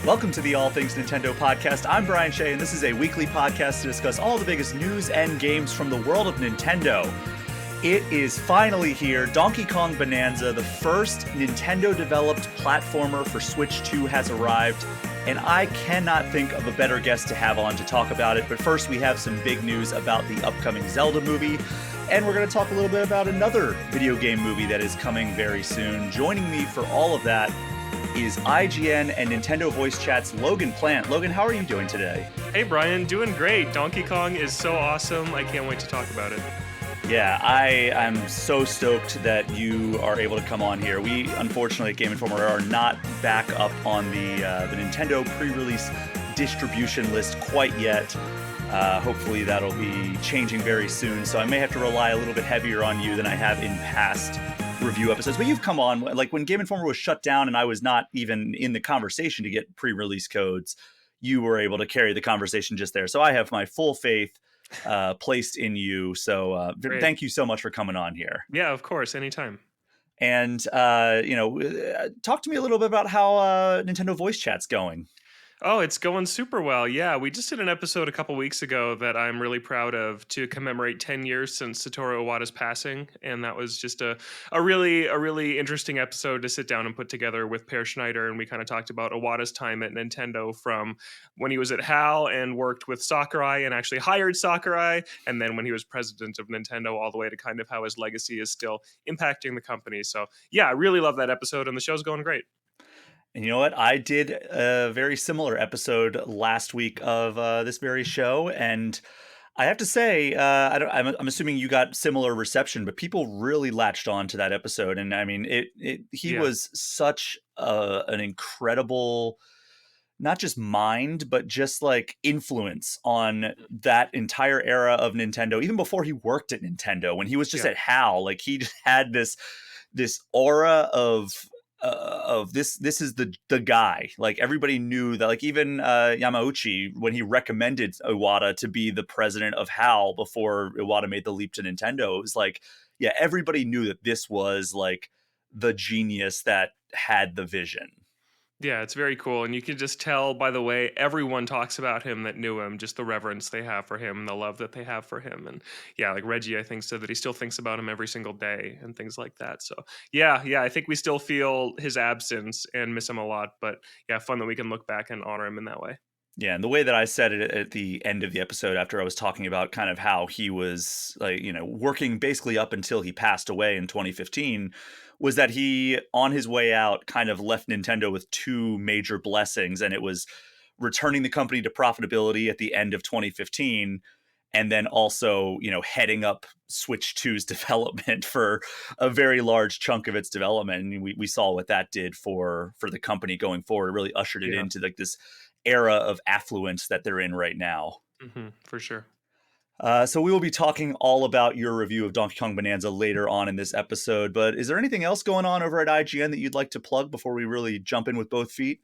Welcome to the All Things Nintendo podcast. I'm Brian Shea, and this is a weekly podcast to discuss all the biggest news and games from the world of Nintendo. It is finally here. Donkey Kong Bananza, the first Nintendo-developed platformer for Switch 2, has arrived, and I cannot think of a better guest to have on to talk about it. But first, we have some big news about the upcoming Zelda movie, and we're going to talk a little bit about another video game movie that is coming very soon. Joining me for all of that is IGN and Nintendo Voice Chat's Logan Plant. Logan, how are you doing today? Hey Brian, doing great. Donkey Kong is so awesome. I can't wait to talk about it. Yeah, I'm so stoked that you are able to come on here. We, unfortunately, at Game Informer are not back up on the Nintendo pre-release distribution list quite yet. Hopefully that'll be changing very soon, so I may have to rely a little bit heavier on you than I have in past review episodes. But you've come on, like when Game Informer was shut down and I was not even in the conversation to get pre-release codes, you were able to carry the conversation just there. So I have my full faith placed in you. So thank you so much for coming on here. Yeah, of course, anytime. And talk to me a little bit about how Nintendo Voice Chat's going. Oh, it's going super well. Yeah, we just did an episode a couple weeks ago that I'm really proud of to commemorate 10 years since Satoru Iwata's passing. And that was just a really interesting episode to sit down and put together with Per Schneider. And we kind of talked about Iwata's time at Nintendo from when he was at HAL and worked with Sakurai and actually hired Sakurai. And then when he was president of Nintendo, all the way to kind of how his legacy is still impacting the company. So yeah, I really love that episode and the show's going great. And you know what? I did a very similar episode last week of this very show, and I have to say, I'm assuming you got similar reception, but people really latched on to that episode. And I mean, he was such an incredible, not just mind, but just like influence on that entire era of Nintendo, even before he worked at Nintendo, when he was just at HAL. Like he just had this aura of this is the guy. Like everybody knew that, like even Yamauchi, when he recommended Iwata to be the president of HAL before Iwata made the leap to Nintendo, it was like, yeah, everybody knew that this was like the genius that had the vision. Yeah, it's very cool. And you can just tell by the way everyone talks about him that knew him, just the reverence they have for him, the love that they have for him. And yeah, like Reggie, I think, said that he still thinks about him every single day and things like that. So yeah, I think we still feel his absence and miss him a lot. But yeah, fun that we can look back and honor him in that way. Yeah, and the way that I said it at the end of the episode, after I was talking about kind of how he was, like, working basically up until he passed away in 2015, was that he, on his way out, kind of left Nintendo with two major blessings, and it was returning the company to profitability at the end of 2015, and then also, heading up Switch 2's development for a very large chunk of its development. And we saw what that did for the company going forward. It really ushered it into like this era of affluence that they're in right now. For sure. So we will be talking all about your review of Donkey Kong Bonanza later on in this episode. But is there anything else going on over at IGN that you'd like to plug before we really jump in with both feet?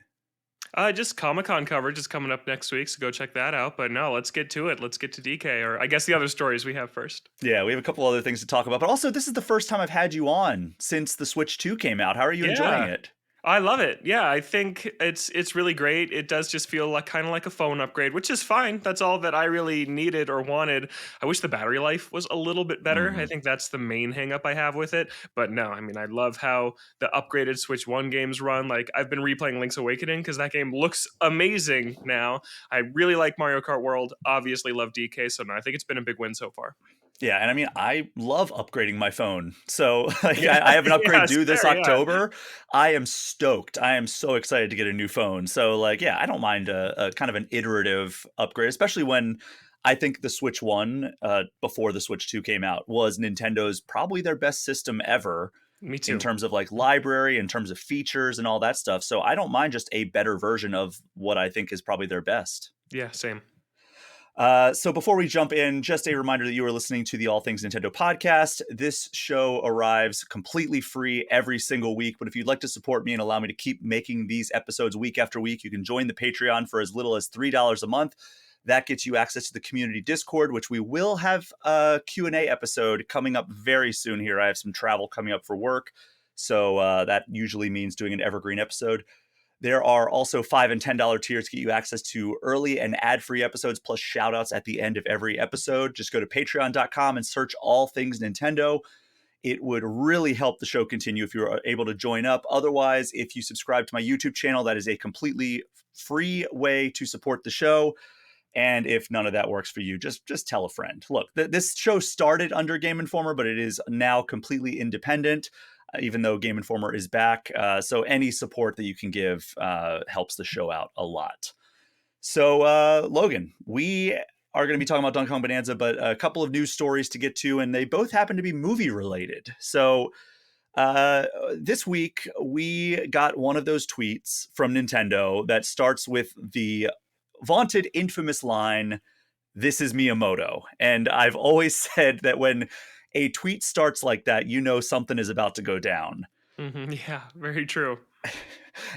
Just Comic-Con coverage is coming up next week, so go check that out. But no, let's get to it. Let's get to DK, or I guess the other stories we have first. Yeah, we have a couple other things to talk about. But also, this is the first time I've had you on since the Switch 2 came out. How are you enjoying it? I love it. Yeah, I think it's really great. It does just feel like kind of like a phone upgrade, which is fine. That's all that I really needed or wanted. I wish the battery life was a little bit better. I think that's the main hang up I have with it. But no, I mean, I love how the upgraded Switch 1 games run. Like I've been replaying Link's Awakening because that game looks amazing now. I really like Mario Kart World. Obviously love DK. So no, I think it's been a big win so far. Yeah, and I mean, I love upgrading my phone. So like, I have an upgrade due this October. I am stoked. I am so excited to get a new phone. So like, yeah, I don't mind a kind of an iterative upgrade, especially when I think the Switch 1, before the Switch 2 came out, was Nintendo's probably their best system ever. Me too. In terms of like library, in terms of features and all that stuff. So I don't mind just a better version of what I think is probably their best. Yeah, same. So before we jump in, just a reminder that you are listening to the All Things Nintendo podcast. This show arrives completely free every single week. But if you'd like to support me and allow me to keep making these episodes week after week, you can join the Patreon for as little as $3 a month. That gets you access to the community Discord, which we will have a Q&A episode coming up very soon here. I have some travel coming up for work. So that usually means doing an evergreen episode. There are also $5 and $10 tiers to get you access to early and ad-free episodes plus shoutouts at the end of every episode. Just go to patreon.com and search all things Nintendo. It would really help the show continue if you're able to join up. Otherwise, if you subscribe to my YouTube channel, that is a completely free way to support the show. And if none of that works for you, just tell a friend. Look, this show started under Game Informer, but it is now completely independent, even though Game Informer is back. So any support that you can give helps the show out a lot. So, Logan, we are going to be talking about Donkey Kong Bonanza, but a couple of news stories to get to, and they both happen to be movie related. So, this week we got one of those tweets from Nintendo that starts with the vaunted, infamous line, "This is Miyamoto." And I've always said that when a tweet starts like that, you know something is about to go down. Yeah, very true.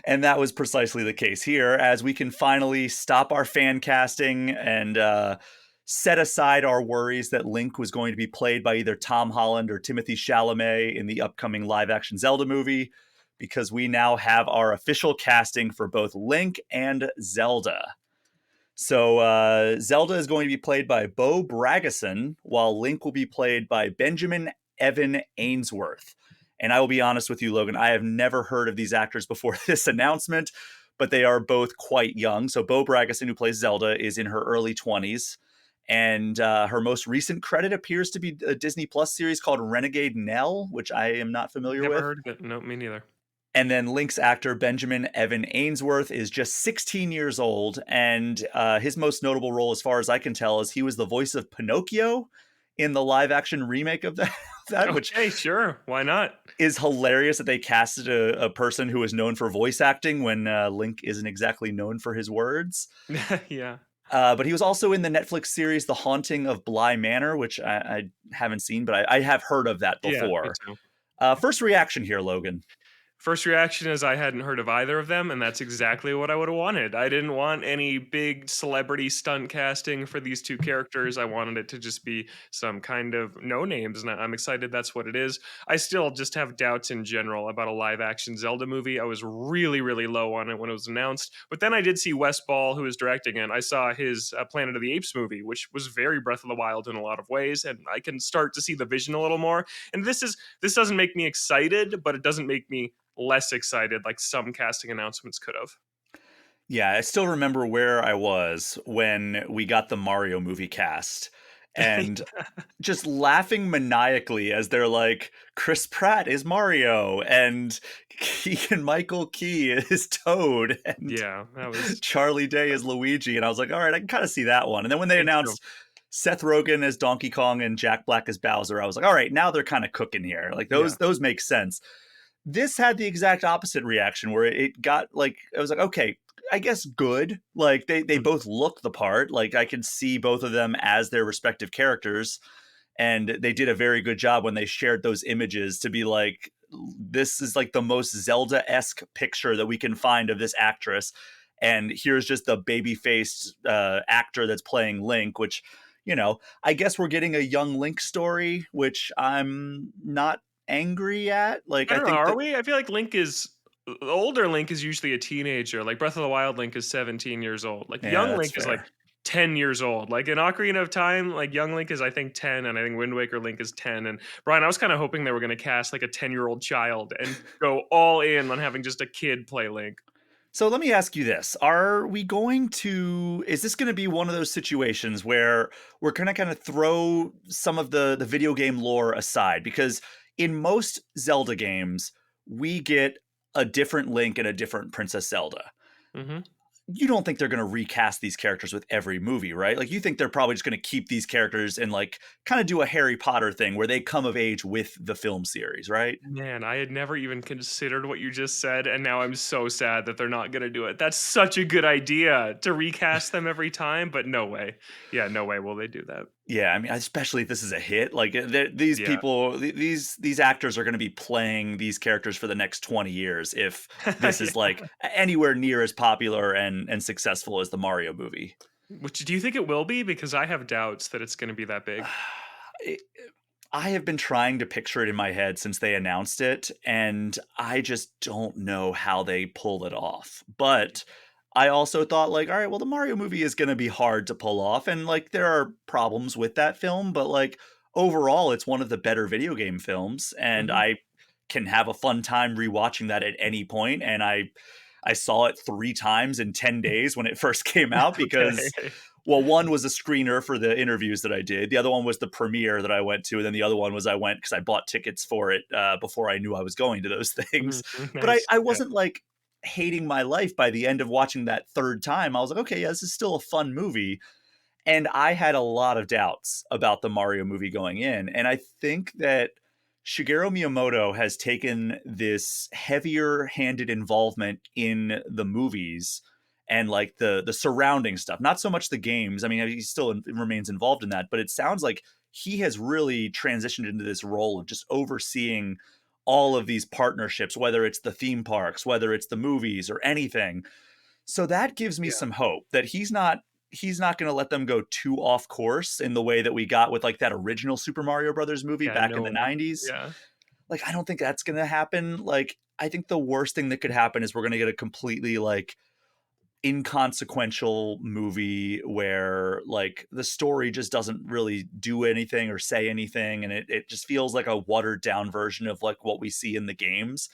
And that was precisely the case here, as we can finally stop our fan casting and set aside our worries that Link was going to be played by either Tom Holland or Timothy Chalamet in the upcoming live-action Zelda movie, because we now have our official casting for both Link and Zelda. So Zelda is going to be played by Bo Bragason, while Link will be played by Benjamin Evan Ainsworth. And I will be honest with you, Logan, I have never heard of these actors before this announcement, but they are both quite young. So Bo Bragason, who plays Zelda, is in her early 20s. And her most recent credit appears to be a Disney Plus series called Renegade Nell, which I am not familiar Never with. heard of it. No, me neither. And then Link's actor, Benjamin Evan Ainsworth, is just 16 years old. And his most notable role, as far as I can tell, is he was the voice of Pinocchio in the live action remake of that, which Okay, sure. Why not? is hilarious that they casted a person who is known for voice acting when Link isn't exactly known for his words. Yeah. But he was also in the Netflix series The Haunting of Bly Manor, which I haven't seen, but I have heard of that Yeah, me before. too. First reaction here, Logan. First reaction is I hadn't heard of either of them, and that's exactly what I would have wanted. I didn't want any big celebrity stunt casting for these two characters. I wanted it to just be some kind of no names, and I'm excited that's what it is. I still just have doubts in general about a live action Zelda movie. I was really, really low on it when it was announced, but then I did see Wes Ball, who is directing it. I saw his Planet of the Apes movie, which was very Breath of the Wild in a lot of ways, and I can start to see the vision a little more. And this doesn't make me excited, but it doesn't make me less excited like some casting announcements could have. Yeah, I still remember where I was when we got the Mario movie cast and just laughing maniacally as they're like, Chris Pratt is Mario and Keegan Michael Key is Toad and Yeah, that was Charlie Day is Luigi. And I was like, all right, I can kind of see that one. And then when they me too. announced Seth Rogen as Donkey Kong and Jack Black as Bowser, I was like, all right, now they're kind of cooking here. Like Yeah. those make sense. This had the exact opposite reaction where it got like, I was like, okay, I guess good. Like they Mm. both look the part. Like I could see both of them as their respective characters. And they did a very good job when they shared those images to be like, this is like the most Zelda-esque picture that we can find of this actress. And here's just the baby-faced actor that's playing Link, which, I guess we're getting a young Link story, which I'm not angry at. Like, I I don't know, think are that, we? I feel like Link is older Link is usually a teenager. Like Breath of the Wild Link is 17 years old. Like yeah, young that's Link is like fair. 10 years old. Like in Ocarina of Time, like young Link is I think 10 and I think Wind Waker Link is 10. And Brian, I was kind of hoping they were going to cast like a 10-year-old child and go all in on having just a kid play Link. So let me ask you this. Is this going to be one of those situations where we're going to kind of throw some of the video game lore aside? Because in most Zelda games, we get a different Link and a different Princess Zelda. Mhm. You don't think they're going to recast these characters with every movie, right? Like you think they're probably just going to keep these characters and like kind of do a Harry Potter thing where they come of age with the film series, right? Man, I had never even considered what you just said, and now I'm so sad that they're not gonna do it. That's such a good idea to recast them every time, but no way. Yeah, no way will they do that. Yeah, I mean, especially if this is a hit, like these Yeah. people, these actors are going to be playing these characters for the next 20 years if this is Yeah. like anywhere near as popular and successful as the Mario movie. Which do you think it will be? Because I have doubts that it's gonna be that big. It- I have been trying to picture it in my head since they announced it, and I just don't know how they pull it off. But I also thought like, all right, well, the Mario movie is gonna be hard to pull off, and like there are problems with that film, but like overall, it's one of the better video game films, and Mhm. I can have a fun time rewatching that at any point. And I saw it 3 times in 10 days when it first came out because Okay. well, one was a screener for the interviews that I did. The other one was the premiere that I went to, and then the other one was I went because I bought tickets for it before I knew I was going to those things. Mhm. But I, Nice. I Yeah. wasn't like hating my life by the end of watching that third time. I was like, okay, yeah, this is still a fun movie. And I had a lot of doubts about the Mario movie going in. And I think that Shigeru Miyamoto has taken this heavier handed involvement in the movies and like the surrounding stuff, not so much the games. I mean, he still remains involved in that, but it sounds like he has really transitioned into this role of just overseeing all of these partnerships, whether it's the theme parks, whether it's the movies or anything. So that gives me Yeah. some hope that he's not going to let them go too off course in the way that we got with like that original Super Mario Brothers movie Yeah, back in the no. 90s. Yeah. Like I don't think that's going to happen. Like I think the worst thing that could happen is we're going to get a completely like inconsequential movie where like the story just doesn't really do anything or say anything, and it just feels like a watered down version of like what we see in the games.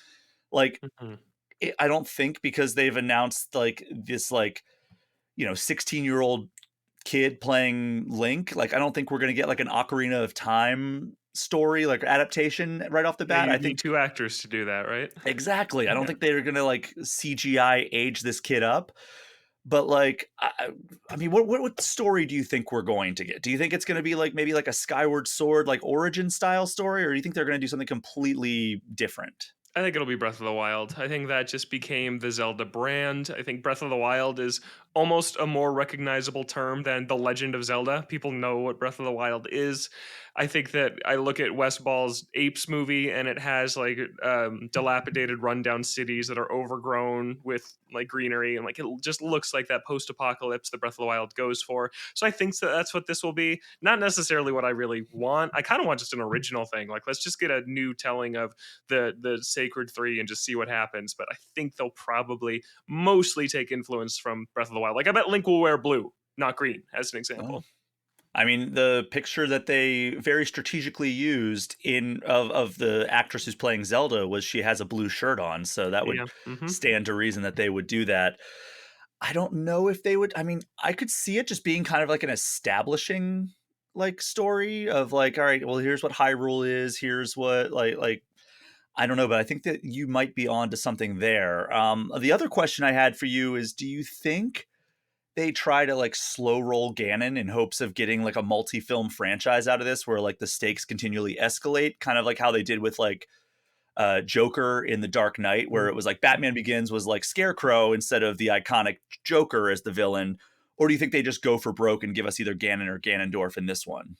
Like Mhm. I don't think because they've announced like this like 16-year-old kid playing Link, like I don't think we're going to get like an Ocarina of Time story like adaptation right off the Yeah, bat. I you'd need think 2 actors to do that, right? exactly. I don't Yeah. think they're going to like CGI age this kid up. But like, I mean, what story do you think we're going to get? Do you think it's going to be like maybe like a Skyward Sword like origin style story, or do you think they're going to do something completely different? I think it'll be Breath of the Wild. I think that just became the Zelda brand. I think Breath of the Wild is almost a more recognizable term than the Legend of Zelda. People know what Breath of the Wild is. I think that I look at Wes Ball's Apes movie and it has like dilapidated, rundown cities that are overgrown with like greenery and like it just looks like that post-apocalypse that Breath of the Wild goes for. So I think that that's what this will be. Not necessarily what I really want. I kind of want just an original thing. Like let's just get a new telling of the Sacred Three and just see what happens. But I think they'll probably mostly take influence from Breath of the Wild. Like I bet Link will wear blue, not green, as an Oh, example. I mean, the picture that they very strategically used in of the actress who's playing Zelda was she has a blue shirt on, so that would Yeah. Hmm. stand to reason that they would do that. I don't know if they would. I mean, I could see it just being kind of like an establishing like story of like, all right, well, here's what Hyrule is, here's what like I don't know, but I think that you might be on to something there. The other question I had for you is, do you think they try to like slow roll Ganon in hopes of getting like a multi-film franchise out of this where like the stakes continually escalate, kind of like how they did with like Joker in The Dark Knight, where it was like Batman Begins was like Scarecrow instead of the iconic Joker as the villain? Or do you think they just go for broke and give us either Ganon or Ganondorf in this one?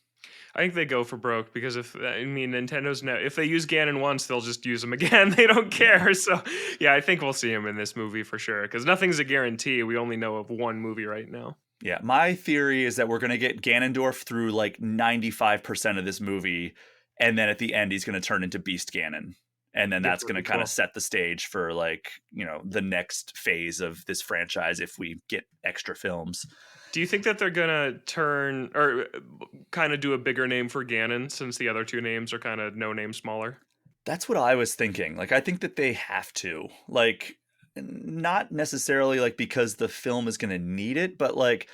I think they go for broke because if I mean Nintendo's no, if they use Ganon once, they'll just use him again. They don't Yeah. care. So yeah, I think we'll see him in this movie for sure. Because nothing's a guarantee. We only know of one movie right now. Yeah, my theory is that we're going to get Ganondorf through like 95% of this movie, and then at the end, he's going to turn into Beast Ganon. And then Yeah, that's that'd going to be kind of cool. set the stage for like, the next phase of this franchise if we get extra films. Do you think that they're gonna turn or kind of do a bigger name for Ganon since the other two names are kind of no name smaller? That's what I was thinking. Like, I think that they have to. Like, not necessarily like because the film is going to need it, but like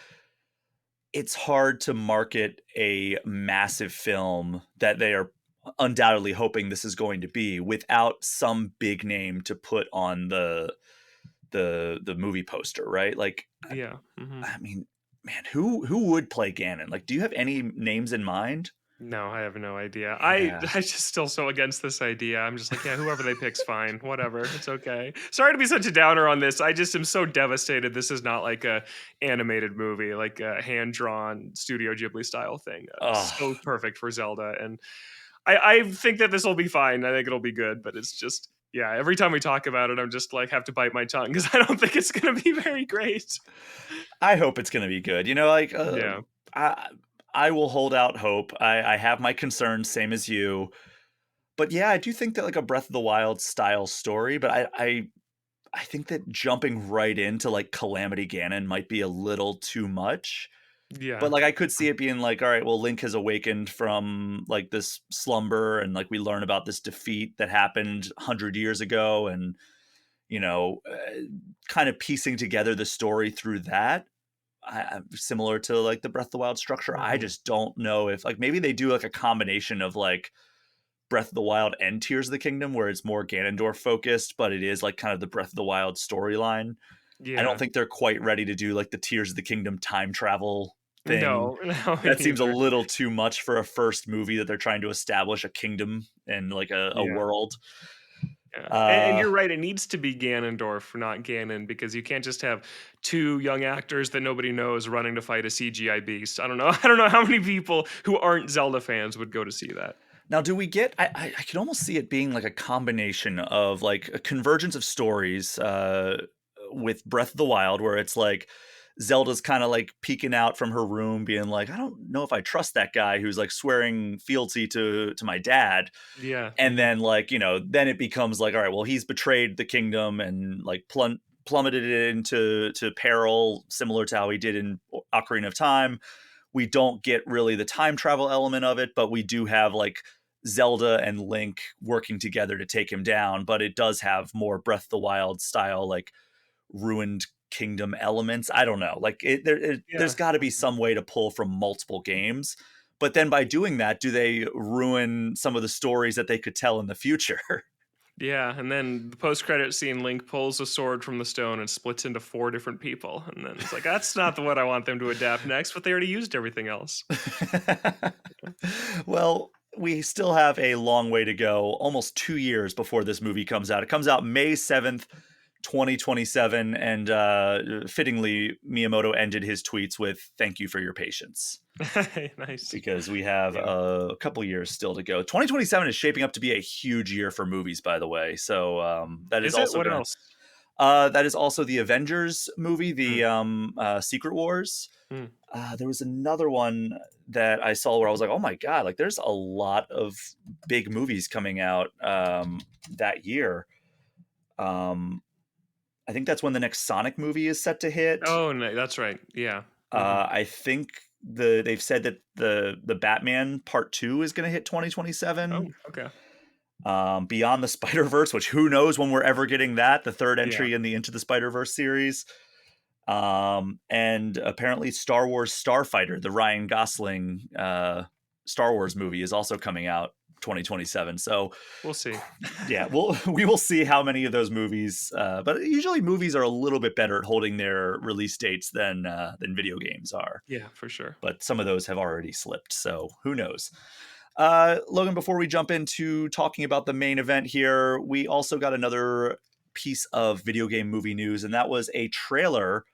it's hard to market a massive film that they are undoubtedly hoping this is going to be without some big name to put on the movie poster, right? Like, Yeah. Hmm. I mean, man, who would play Ganon? Like, do you have any names in mind? No, I have no idea. I Yeah. I just still so against this idea. I'm just like, yeah, whoever they pick's fine. Whatever. It's okay. Sorry to be such a downer on this. I just am so devastated. This is not like a animated movie, like a hand drawn Studio Ghibli style thing. So Oh, perfect for Zelda, and I think that this will be fine. I think it'll be good, but it's just yeah. Every time we talk about it, I'm just like have to bite my tongue because I don't think it's gonna be very great. I hope it's gonna be good. Like Yeah. I. I will hold out hope. I have my concerns, same as you. But yeah, I do think that like a Breath of the Wild style story, but I think that jumping right into like Calamity Ganon might be a little too much. But, Yeah. like, I could see it being like, "Alright, well, Link has awakened from, like, this slumber, and, like, we learn about this defeat that happened 100 years ago," and, you know, kind of piecing together the story through that. Similar to, like, the Breath of the Wild structure. I Mhm. just don't know if like, maybe they do, like, a combination of, like, Breath of the Wild and Tears of the Kingdom where it's more Ganondorf focused, but it is, like, kind of the Breath of the Wild storyline. I don't Yeah. think they're quite ready to do, like, the Tears of the Kingdom time travel thing. No, no, me That seems a neither. little too much for a first movie that they're trying to establish a kingdom and, like, a Yeah. world. Yeah, and Uh, you're right, it needs to be Ganondorf, not Ganon, because you can't just have 2 young actors that nobody knows running to fight a CGI beast. I don't know I don't know how many people who aren't Zelda fans would go to see that. Now do we get I could almost see it being, like, a combination of, like, a convergence of stories, with Breath of the Wild, where it's like Zelda's kinda, like, peeking out from her room being like, "I don't know if I trust that guy who's, like, swearing fealty to my dad." Yeah, And mhm. then like then it becomes like, all right, well, he's betrayed the kingdom and like plummeted it into peril, similar to how he did in Ocarina of Time. We don't get really the time travel element of it, but we do have like Zelda and Link working together to take him down. But it does have more Breath of the Wild style, like ruined kingdom elements. I don't know. Like there's Yeah, got to be mhm. some way to pull from multiple games. But then by doing that, do they ruin some of the stories that they could tell in the future? Yeah, and then the post-credit scene, Link pulls a sword from the stone and splits into 4 different people, and then it's like, "That's not the what I want them to adapt next," but they already used everything else. Well, we still have a long way to go, almost 2 years before this movie comes out. It comes out May 7th, 2027, and, fittingly, Miyamoto ended his tweets with, "Thank you for your patience," Nice. because we have Yeah. a couple years still to go. 2027 is shaping up to be a huge year for movies, by the way, so, Is it? What else? that is also the Avengers movie, Mm, the, Secret Wars. mm. There was another one that I saw where I was like, "Oh my god!" Like, there's a lot of big movies coming out that year. Um, I think that's when the next Sonic movie is set to hit. Oh, no, that's right, yeah. Mhm. I think they've said that the Batman Part Two is going to hit Oh, 2027. okay. Beyond the Spider Verse, which who knows when we're ever getting that, the third Yeah. entry in the Into the Spider Verse series. And apparently Star Wars Starfighter, the Ryan Gosling Star Wars movie, is also coming out 2027. So We'll see. yeah, we will see how many of those movies. But usually movies are a little bit better at holding their release dates than video games are. Yeah, for sure. But some of those have already slipped, so who knows? Logan, before we jump into talking about the main event here, we also got another piece of video game movie news, and that was a trailer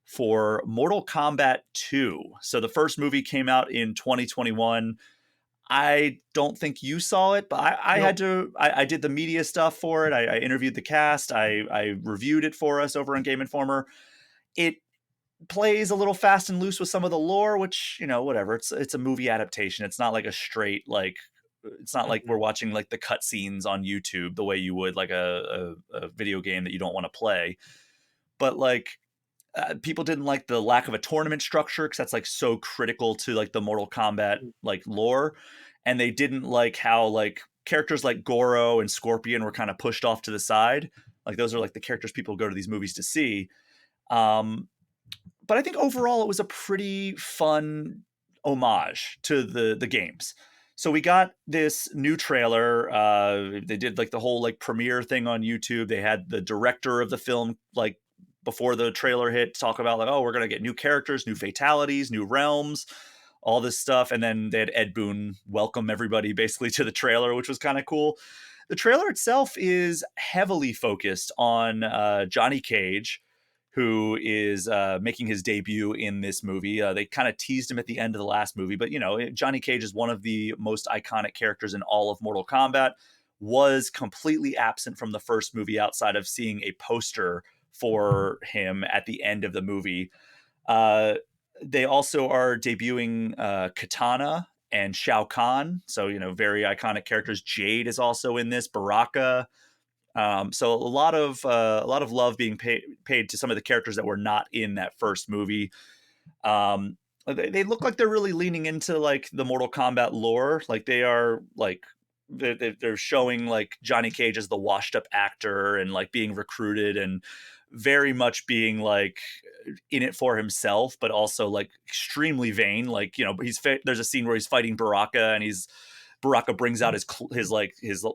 for Mortal Kombat 2. So the first movie came out in 2021. I don't think you saw it, but I had Nope. to. I did the media stuff for it. I interviewed the cast. I reviewed it for us over on Game Informer. It plays a little fast and loose with some of the lore, which whatever. It's a movie adaptation. It's not like a straight like. It's not like we're Mhm. watching like the cutscenes on YouTube the way you would like a video game that you don't want to play. But like people didn't like the lack of a tournament structure because that's like so critical to like the Mortal Kombat Mm. like lore, and they didn't like how like characters like Goro and Scorpion were kind of pushed off to the side. Like those are like the characters people go to these movies to see. Um, but I think overall it was a pretty fun homage to the games. So we got this new trailer. They did like the whole like premiere thing on YouTube. They had the director of the film like before the trailer hit talk about like, oh, we're gonna get new characters, new fatalities, new realms, all this stuff. And then they had Ed Boon welcome everybody basically to the trailer, which was kind of cool. The trailer itself is heavily focused on Johnny Cage, who is making his debut in this movie. They kind of teased him at the end of the last movie, but Johnny Cage is one of the most iconic characters in all of Mortal Kombat. Was completely absent from the first movie outside of seeing a poster for him at the end of the movie. Uh, They also are debuting Katana and Shao Kahn, so very iconic characters. Jade is also in this. Baraka. So a lot of love being paid to some of the characters that were not in that first movie. They look like they're really leaning into like the Mortal Kombat lore. Like they are like they're showing like Johnny Cage as the washed up actor and like being recruited and very much being like in it for himself, but also like extremely vain. Like there's a scene where he's fighting Baraka and Baraka brings out his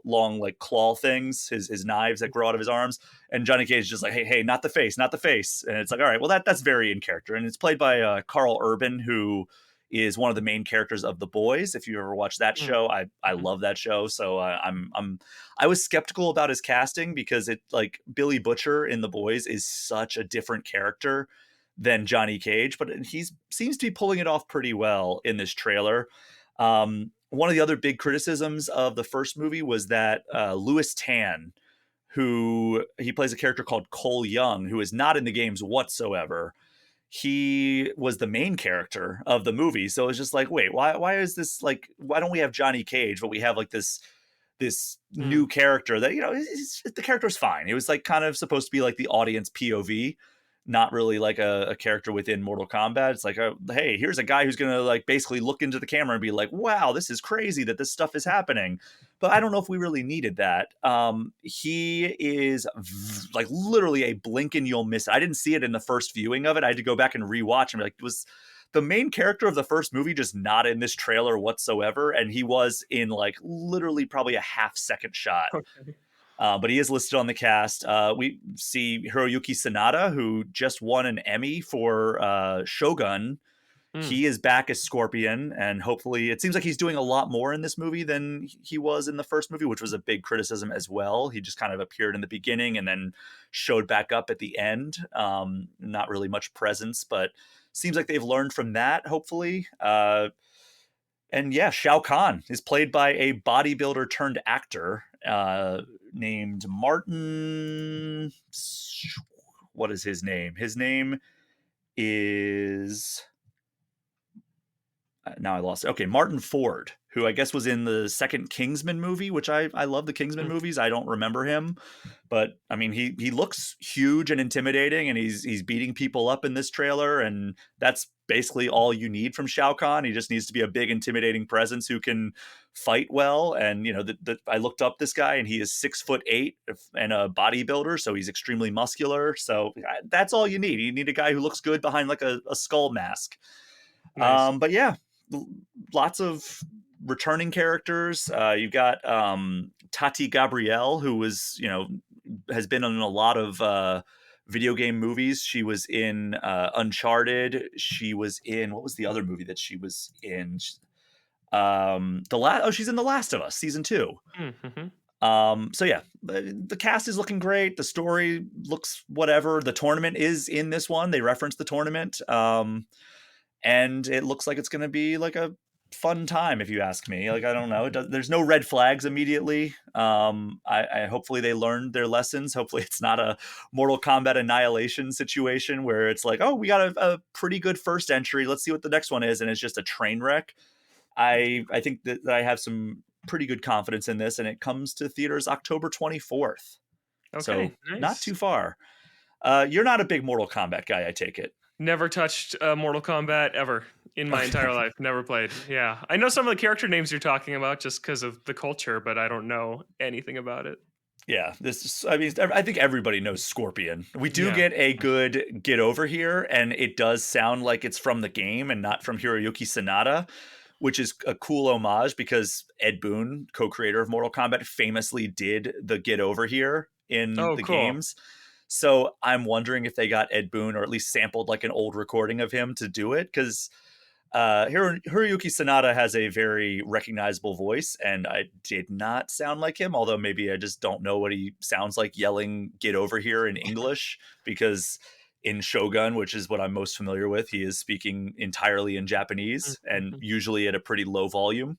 long like claw things, his knives that grow out of his arms, and Johnny Cage is just like, hey, not the face, not the face, and it's like, all right, well that's very in character, and it's played by Carl Urban, who is one of the main characters of The Boys. If you ever watched that Mm, show, I mhm. love that show. So I was skeptical about his casting because it like Billy Butcher in The Boys is such a different character than Johnny Cage, but he seems to be pulling it off pretty well in this trailer. One of the other big criticisms of the first movie was that Louis Tan, who he plays a character called Cole Young, who is not in the games whatsoever. He was the main character of the movie, so it's just like, wait, why is this like? Why don't we have Johnny Cage, but we have like this Mm, new character that the character's fine. It was like kind of supposed to be like the audience POV, not really like a character within Mortal Kombat. It's like, hey, here's a guy who's gonna like basically look into the camera and be like, wow, this is crazy that this stuff is happening. But I don't know if we really needed that. He is like literally a blink and you'll miss it. I didn't see it in the first viewing of it. I had to go back and rewatch and be like, was the main character of the first movie just not in this trailer whatsoever, and he was in like literally probably a half-second shot. okay. But he is listed on the cast. We see Hiroyuki Sanada, who just won an Emmy for Shogun. Mm, He is back as Scorpion, and hopefully, it seems like he's doing a lot more in this movie than he was in the first movie, which was a big criticism as well. He just kind of appeared in the beginning and then showed back up at the end. Not really much presence, but seems like they've learned from that, hopefully. And yeah, Shao Kahn is played by a bodybuilder turned actor named Martin. What is his name? His name is now I lost it. Okay, Martin Ford, who I guess was in the second Kingsman movie, which I love the Kingsman mm, movies. I don't remember him, but I mean he looks huge and intimidating, and he's beating people up in this trailer, and that's basically all you need from Shao Kahn. He just needs to be a big, intimidating presence who can fight well. And I looked up this guy, and he is 6'8" and a bodybuilder, so he's extremely muscular. So that's all you need. You need a guy who looks good behind like a skull mask. nice. But yeah, lots of returning characters. You've got Tati Gabrielle, who was, has been in a lot of video game movies. She was in Uncharted. She was in, what was the other movie that she was in? She's in The Last of Us season 2. Mm, mhm. So yeah, the cast is looking great. The story looks whatever. The tournament is in this one. They reference the tournament. And it looks like it's going to be like a fun time, if you ask me. Like, I don't know, there's no red flags immediately. I hopefully they learned their lessons. Hopefully it's not a Mortal Kombat Annihilation situation where it's like, oh, we got a pretty good first entry, let's see what the next one is, and it's just a train wreck. I think that I have some pretty good confidence in this, and it comes to theaters October 24th, Okay, so not nice. too far. You're not a big Mortal Kombat guy, I take it. Never touched Mortal Kombat ever in my entire Okay. life. Never played. Yeah, I know some of the character names you're talking about just because of the culture, but I don't know anything about it. Yeah, I mean, I think everybody knows Scorpion. We do Yeah. get a good get over here, and it does sound like it's from the game and not from Hiroyuki Sanada, which is a cool homage because Ed Boon, co-creator of Mortal Kombat, famously did the get over here in Oh, the cool. games. So I'm wondering if they got Ed Boon or at least sampled like an old recording of him to do it, because Hiroyuki Sanada has a very recognizable voice, and I did not sound like him. Although maybe I just don't know what he sounds like yelling "Get over here" in English, because in Shogun, which is what I'm most familiar with, he is speaking entirely in Japanese and Mhm. usually at a pretty low volume.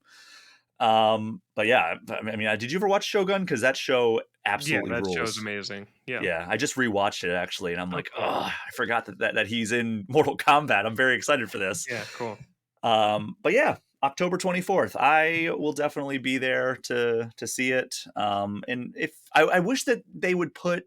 But yeah, I mean, did you ever watch Shogun? Because that show Yeah, absolutely that show's rules. amazing. Yeah. Yeah, I just rewatched it actually, and I'm Oh, like, oh, cool. I forgot that he's in Mortal Kombat. I'm very excited for this. Yeah, cool. But yeah, October 24th. I will definitely be there to see it. And if I wish that they would put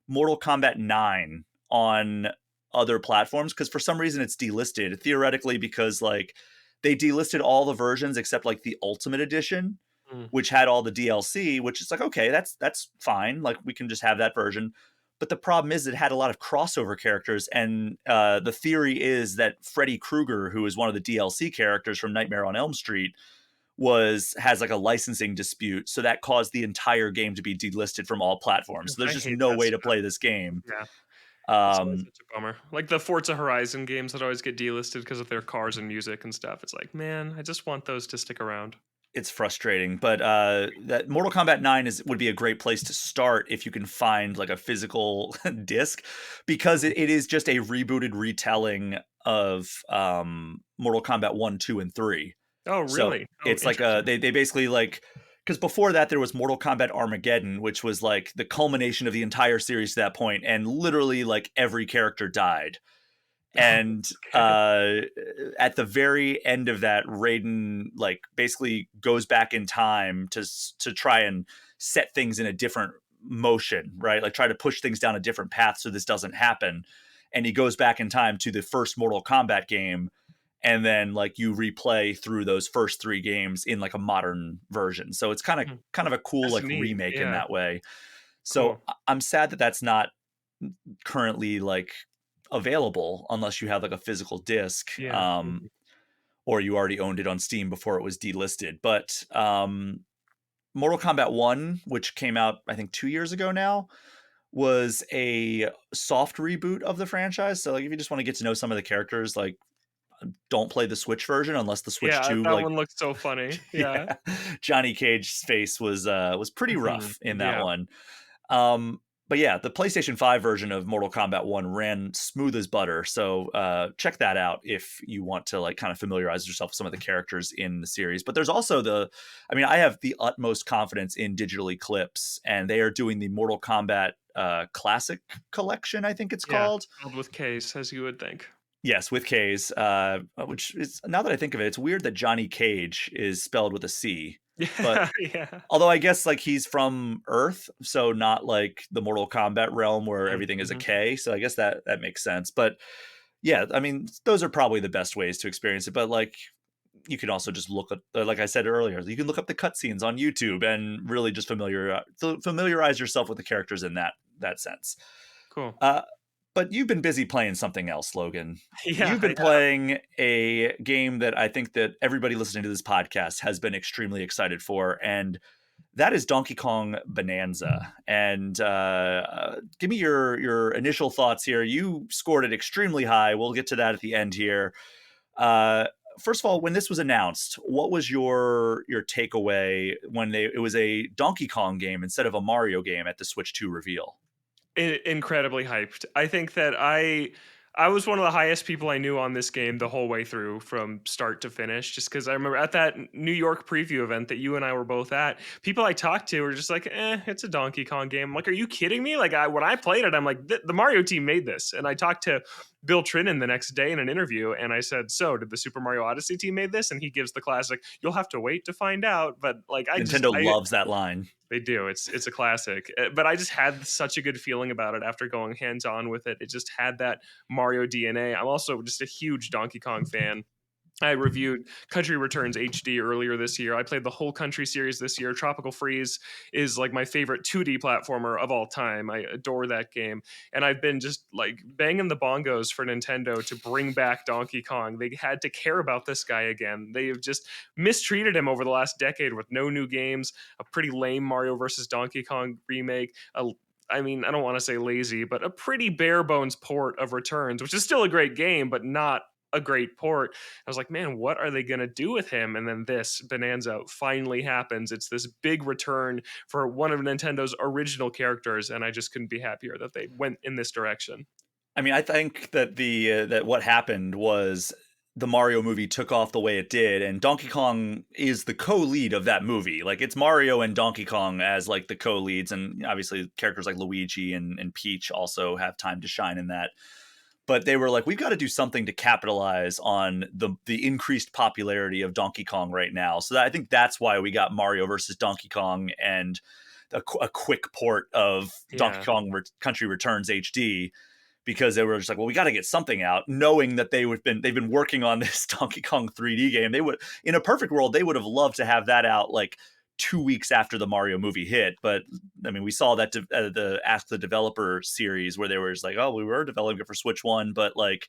Mortal Kombat 9 on other platforms because for some reason it's delisted. Theoretically, because like they delisted all the versions except like the Ultimate Edition, Mm. which had all the DLC, which is like, okay, that's fine. Like we can just have that version. But the problem is it had a lot of crossover characters, and the theory is that Freddy Krueger, who is one of the DLC characters from Nightmare on Elm Street, has like a licensing dispute, so that caused the entire game to be delisted from all platforms. So there's I just hate no that way to stuff. play this game. Yeah. It's always Um, such a bummer. Like the Forza Horizon games that always get delisted because of their cars and music and stuff. It's like, man, I just want those to stick around. it's frustrating, but that Mortal Kombat 9 would be a great place to start if you can find like a physical disc, because Mhm. it is just a rebooted retelling of Mortal Kombat 1, 2, and 3. Oh, So really? Oh, it's like interesting. they basically like, because before that there was Mortal Kombat Armageddon, which was like the culmination of the entire series to that point, and literally like every character died. And Okay. at the very end of that, Raiden like basically goes back in time to try and set things in a different motion, right? Like try to push things down a different path so this doesn't happen. And he goes back in time to the first Mortal Kombat game, and then like you replay through those first three games in like a modern version. So it's Mhm. kind of a cool That's like neat. remake in Yeah. that way. So Cool. I'm sad that that's not currently like available unless you have like a physical disc, Yeah. Mhm. or you already owned it on Steam before it was delisted. But Mortal Kombat 1, which came out I think 2 years ago now, was a soft reboot of the franchise. So like if you just want to get to know some of the characters, like don't play the Switch version unless the Switch Yeah, 2 that like one looks so funny. Yeah. yeah, Johnny Cage's face was pretty Mhm. rough in that Yeah. one. Um, but yeah, the PlayStation 5 version of Mortal Kombat 1 ran smooth as butter. So check that out if you want to like kind of familiarize yourself with some of the characters in the series. But there's also I mean, I have the utmost confidence in Digital Eclipse, and they are doing the Mortal Kombat Classic Collection, I think it's Yeah. called. Spelled with K's, as you would think. Yes, with K's, which is, now that I think of it, it's weird that Johnny Cage is spelled with a C. But Yeah, yeah. although I guess like he's from Earth, so not like the Mortal Kombat realm where Mm, everything is a mhm. K. So I guess that makes sense. But yeah, I mean, those are probably the best ways to experience it. But like, you can also just look at, like I said earlier, you can look up the cutscenes on YouTube and really just familiarize yourself with the characters in that sense. Cool. Uh, but you've been busy playing something else, Logan. Yeah, You've I been have. playing a game that I think that everybody listening to this podcast has been extremely excited for, and that is Donkey Kong Bonanza. And give me your initial thoughts here. You scored it extremely high. We'll get to that at the end here. Uh, First of all, when this was announced, what was your takeaway when it was a Donkey Kong game instead of a Mario game at the Switch 2 reveal? Incredibly hyped. I think that I was one of the highest people I knew on this game the whole way through from start to finish, just because I remember at that New York preview event that you and I were both at, people I talked to were just like, it's a Donkey Kong game. I'm like, are you kidding me? Like when I played it, I'm like, the Mario team made this. And I talked to Bill Trinan the next day in an interview, and I said, so did the Super Mario Odyssey team made this? And he gives the classic, you'll have to wait to find out. But like Nintendo loves that line. they do. It's a classic. But I just had such a good feeling about it after going hands on with it. It just had that Mario DNA. I'm also just a huge Donkey Kong fan. I reviewed Country Returns HD earlier this year. I played the whole Country series this year. Tropical Freeze is like my favorite 2D platformer of all time. I adore that game. And I've been just like banging the bongos for Nintendo to bring back Donkey Kong. They had to care about this guy again. They have just mistreated him over the last decade with no new games, a pretty lame Mario versus Donkey Kong remake, I mean, I don't want to say lazy, but a pretty bare bones port of Returns, which is still a great game, but not a great port. I was like, man, what are they going to do with him? And then this Bonanza finally happens. It's this big return for one of Nintendo's original characters, and I just couldn't be happier that they went in this direction. I mean, I think that the that what happened was the Mario movie took off the way it did, and Donkey Kong is the co-lead of that movie. Like it's Mario and Donkey Kong as like the co-leads, and obviously characters like Luigi and Peach also have time to shine in that. But they were like, we've got to do something to capitalize on the increased popularity of Donkey Kong right now. So I think that's why we got Mario versus Donkey Kong and a quick port of Donkey Yeah. Kong Country Returns HD, because they were just like, well, we got to get something out, knowing that they've been working on this Donkey Kong 3D game. They would, in a perfect world, they would have loved to have that out like 2 weeks after the Mario movie hit. But I mean, we saw that the Ask the Developer series where they were just like, oh, we were developing it for Switch One, but like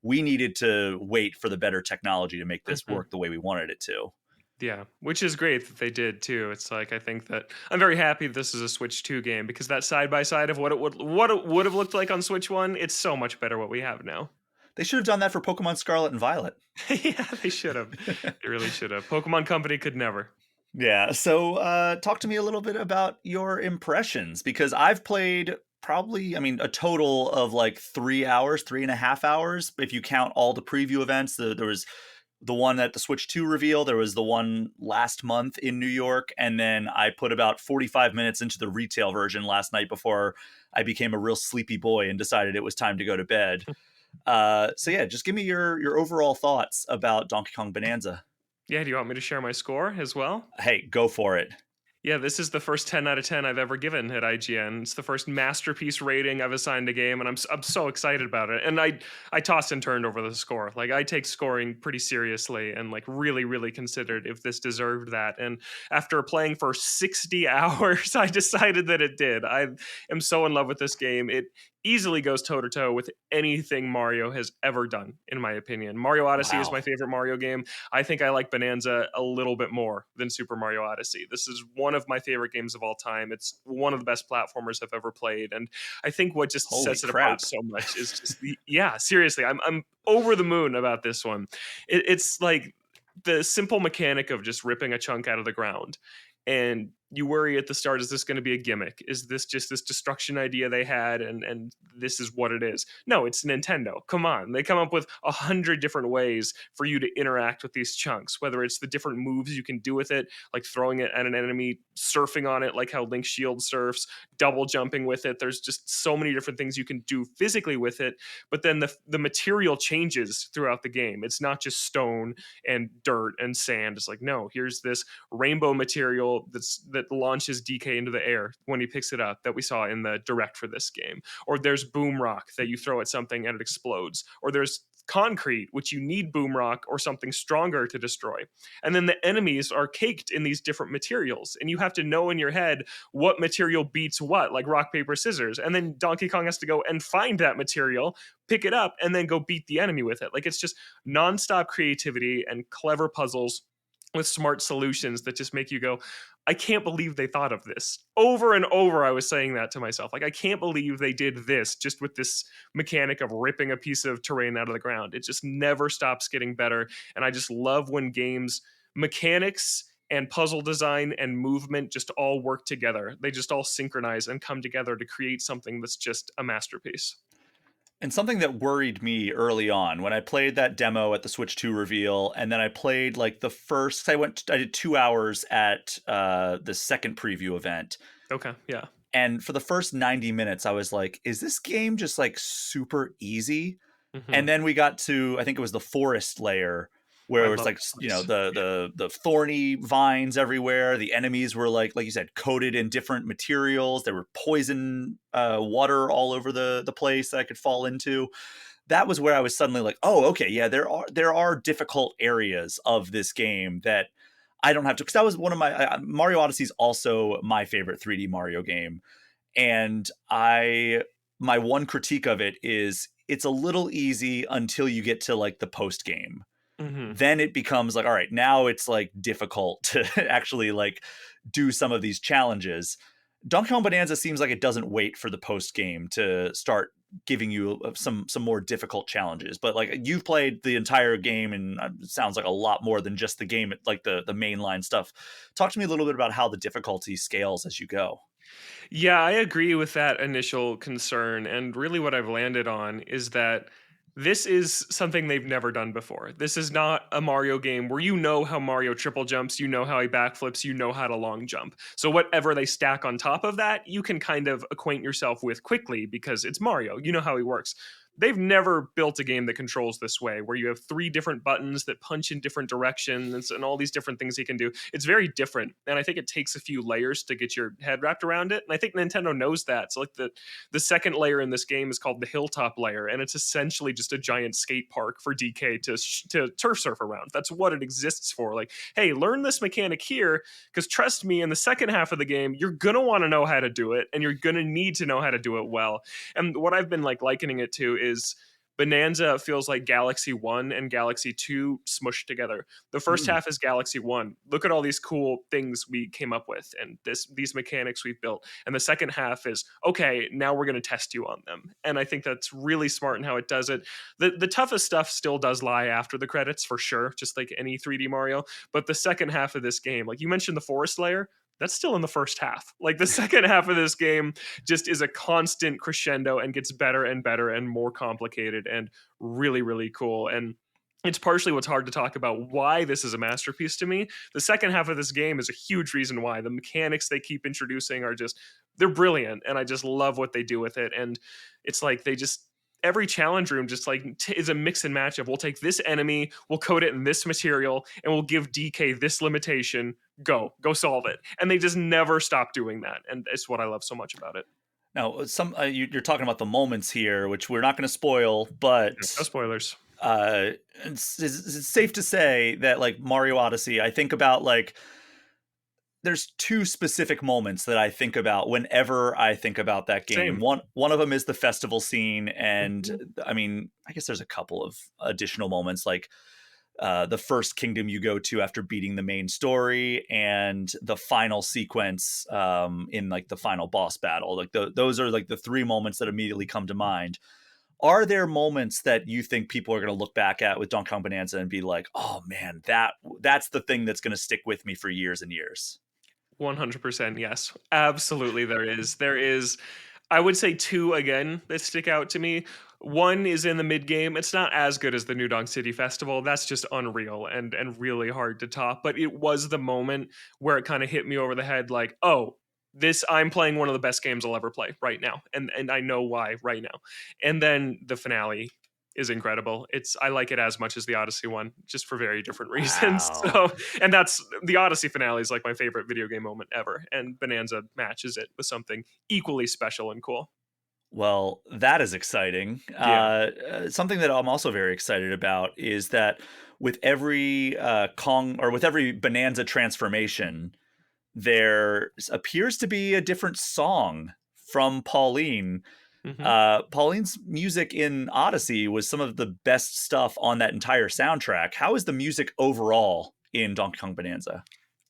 we needed to wait for the better technology to make this Mhm. work the way we wanted it to. Yeah, which is great that they did too. It's like I think that I'm very happy this is a Switch 2 game because that side by side of what it would have looked like on Switch 1, it's so much better what we have now. They should have done that for Pokemon Scarlet and Violet. Yeah, they should have. They really should have. Pokemon Company could never. Yeah. So, talk to me a little bit about your impressions, because I've played probably, I mean, a total of like 3 hours, 3.5 hours, if you count all the preview events. There was the one at the Switch 2 reveal, there was the one last month in New York, and then I put about 45 minutes into the retail version last night before I became a real sleepy boy and decided it was time to go to bed. So yeah, just give me your overall thoughts about Donkey Kong Bonanza. Yeah, do you want me to share my score as well? Hey, go for it. Yeah, this is the first 10 out of 10 I've ever given at IGN. It's the first masterpiece rating I've assigned a game, and I'm so excited about it. And I tossed and turned over the score. Like I take scoring pretty seriously and like really considered if this deserved that. And after playing for 60 hours, I decided that it did. I am so in love with this game. It easily goes toe to toe with anything Mario has ever done, in my opinion. Mario Odyssey is my Wow. favorite Mario game. I think I like Bonanza a little bit more than Super Mario Odyssey. This is one of my favorite games of all time. It's one of the best platformers I've ever played, and I think what just Holy sets it apart crap. so much is just the yeah. Seriously, I'm over the moon about this one. It's like the simple mechanic of just ripping a chunk out of the ground. And you worry at the start, is this going to be a gimmick? Is this just this destruction idea they had and this is what it is? No, it's Nintendo. Come on. They come up with 100 different ways for you to interact with these chunks, whether it's the different moves you can do with it, like throwing it at an enemy, surfing on it, like how Link's shield surfs, double jumping with it. There's just so many different things you can do physically with it. But then the material changes throughout the game. It's not just stone and dirt and sand. It's like, no, here's this rainbow material that launches DK into the air when he picks it up that we saw in the direct for this game. Or there's boom rock that you throw at something and it explodes. Or there's concrete, which you need boom rock or something stronger to destroy. And then the enemies are caked in these different materials. And you have to know in your head what material beats what, like rock, paper, scissors. And then Donkey Kong has to go and find that material, pick it up, and then go beat the enemy with it. Like it's just nonstop creativity and clever puzzles with smart solutions that just make you go, I can't believe they thought of this. Over and over, I was saying that to myself. Like, I can't believe they did this just with this mechanic of ripping a piece of terrain out of the ground. It just never stops getting better. And I just love when games mechanics and puzzle design and movement just all work together. They just all synchronize and come together to create something that's just a masterpiece. And something that worried me early on when I played that demo at the Switch 2 reveal, and then I played like the first, I did 2 hours at the second preview event. Okay. Yeah. And for the first 90 minutes, I was like, is this game just like super easy? Hmm. And then we got to, I think it was the forest layer, where I it was love like, that you know, place. the thorny vines everywhere. The enemies were like you said, coated in different materials. There were poison water all over the place that I could fall into. That was where I was suddenly like, oh, okay, yeah, there are difficult areas of this game that I don't have to, because that was one of my Mario Odyssey is also my favorite 3D Mario game, and my one critique of it is it's a little easy until you get to like the post game. Hmm. Then it becomes like, all right, now it's like difficult to actually like do some of these challenges. Donkey Kong Bonanza seems like it doesn't wait for the post game to start giving you some more difficult challenges. But like you've played the entire game, and it sounds like a lot more than just the game, like the mainline stuff. Talk to me a little bit about how the difficulty scales as you go. Yeah, I agree with that initial concern. And really, what I've landed on is that This is something they've never done before. This is not a Mario game where you know how Mario triple jumps, you know how he backflips, you know how to long jump. So whatever they stack on top of that, you can kind of acquaint yourself with quickly because it's Mario. You know how he works. They've never built a game that controls this way, where you have three different buttons that punch in different directions and all these different things he can do. It's very different, and I think it takes a few layers to get your head wrapped around it. And I think Nintendo knows that. So, like the second layer in this game is called the hilltop layer, and it's essentially just a giant skate park for DK to turf surf around. That's what it exists for. Like, hey, learn this mechanic here, because trust me, in the second half of the game, you're gonna want to know how to do it, and you're gonna need to know how to do it well. And what I've been like likening it to is Bonanza feels like Galaxy 1 and Galaxy 2 smushed together. The first Mm. half is Galaxy 1. Look at all these cool things we came up with and these mechanics we've built. And the second half is, okay, now we're going to test you on them. And I think that's really smart in how it does it. The toughest stuff still does lie after the credits for sure, just like any 3D Mario, but the second half of this game, like you mentioned the forest layer, that's still in the first half. Like the second half of this game just is a constant crescendo and gets better and better and more complicated and really, really cool. And it's partially what's hard to talk about why this is a masterpiece to me. The second half of this game is a huge reason why. The mechanics they keep introducing are just, they're brilliant. And I just love what they do with it. And it's like they just, every challenge room just like is a mix and match of we'll take this enemy, we'll coat it in this material, and we'll give DK this limitation. Go solve it. And they just never stop doing that. And it's what I love so much about it. Now, you're talking about the moments here, which we're not going to spoil, Yeah, but no spoilers. uh, it's safe to say that like Mario Odyssey, I think about like there's two specific moments that I think about whenever I think about that game. Same. One of them is the festival scene, and Mhm. I mean, I guess there's a couple of additional moments like the first kingdom you go to after beating the main story, and the final sequence in like the final boss battle. Like those are like the three moments that immediately come to mind. Are there moments that you think people are going to look back at with Donkey Kong Bonanza and be like, "Oh man, that's the thing that's going to stick with me for years and years"? 100% yes. Absolutely there is. There is I would say 2 again that stick out to me. One is in the mid game. It's not as good as the New Donk City Festival. That's just unreal and really hard to top, but it was the moment where it kinda hit me over the head like, "Oh, this I'm playing one of the best games I'll ever play right now, and I know why right now." And then the finale is incredible. It's I like it as much as the Odyssey one, just for very different reasons. Wow. So and that's the Odyssey finale is like my favorite video game moment ever, and Bonanza matches it with something equally special and cool. Well, that is exciting. Yeah. Something that I'm also very excited about is that with every Kong or with every Bonanza transformation, there appears to be a different song from Pauline. Mhm. Pauline's music in Odyssey was some of the best stuff on that entire soundtrack. How is the music overall in Donkey Kong Bonanza?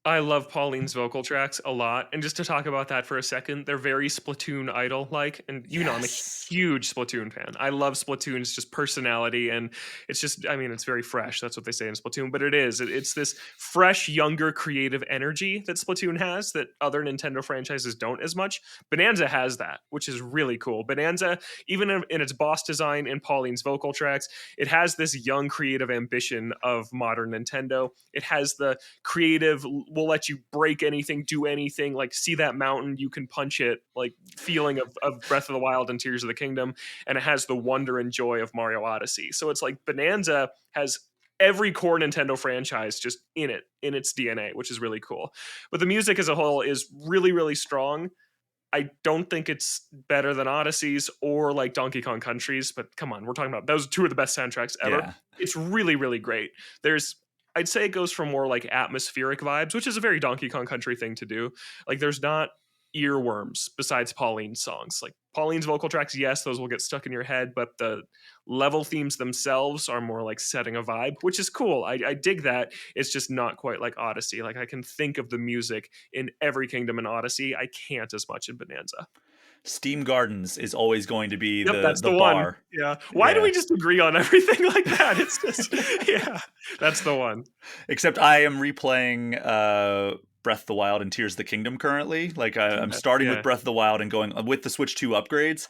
I love Pauline's vocal tracks a lot, and just to talk about that for a second, they're very Splatoon idol like, and you know I'm a Yes. huge Splatoon fan. I love Splatoon's just personality, and it's just I mean it's very fresh. That's what they say in Splatoon, but it is. It's this fresh, younger, creative energy that Splatoon has that other Nintendo franchises don't as much. Bonanza has that, which is really cool. Bonanza, even in its boss design and Pauline's vocal tracks, it has this young, creative ambition of modern Nintendo. It has the creative will let you break anything, do anything, like see that mountain, you can punch it, like feeling of Breath of the Wild and Tears of the Kingdom. And it has the wonder and joy of Mario Odyssey. So it's like Bonanza has every core Nintendo franchise just in it, in its DNA, which is really cool. But the music as a whole is really, really strong. I don't think it's better than Odyssey's or like Donkey Kong Country's, but come on, we're talking about those two are the best soundtracks ever. Yeah. It's really, really great. There's I'd say it goes from more like atmospheric vibes, which is a very Donkey Kong Country thing to do. Like there's not earworms besides Pauline's songs. Like Pauline's vocal tracks, yes, those will get stuck in your head, but the level themes themselves are more like setting a vibe, which is cool. I dig that. It's just not quite like Odyssey. Like I can think of the music in every kingdom in Odyssey. I can't as much in Bonanza. Steam Gardens is always going to be Yep, the that's the the one. bar. Yeah. Why do Yeah. we just agree on everything like that? It's just yeah, that's the one. Except I am replaying Breath of the Wild and Tears of the Kingdom currently. Like I'm starting with Yeah. Breath of the Wild and going with the Switch 2 upgrades.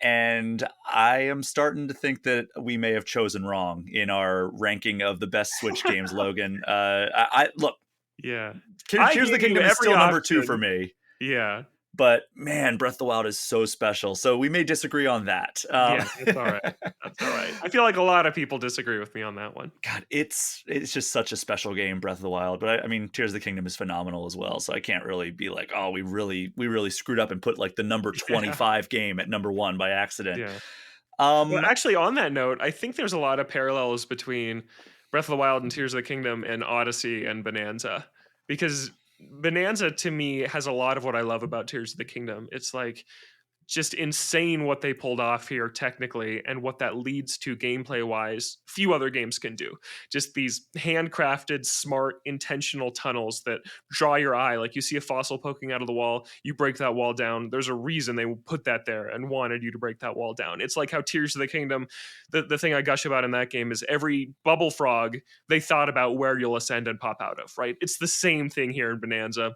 and I am starting to think that we may have chosen wrong in our ranking of the best Switch games, Logan. I look, Yeah. I Tears of the gave you Kingdom is every still number 2 for option. me, Yeah. but man, Breath of the Wild is so special. So we may disagree on that. Yeah, that's all right. That's all right. I feel like a lot of people disagree with me on that one. God, it's just such a special game, Breath of the Wild. But I mean, Tears of the Kingdom is phenomenal as well. So I can't really be like, oh, we really screwed up and put like the number Yeah. 25 game at number 1 by accident. Yeah. Well, Um, actually, on that note, I think there's a lot of parallels between Breath of the Wild and Tears of the Kingdom and Odyssey and Bonanza, because Bonanza to me has a lot of what I love about Tears of the Kingdom. It's like just insane what they pulled off here technically and what that leads to gameplay wise few other games can do. Just these handcrafted smart intentional tunnels that draw your eye. Like you see a fossil poking out of the wall, you break that wall down, there's a reason they put that there and wanted you to break that wall down. It's like how Tears of the Kingdom, the thing I gush about in that game is every bubble frog they thought about where you'll ascend and pop out of, right? It's the same thing here in Bonanza,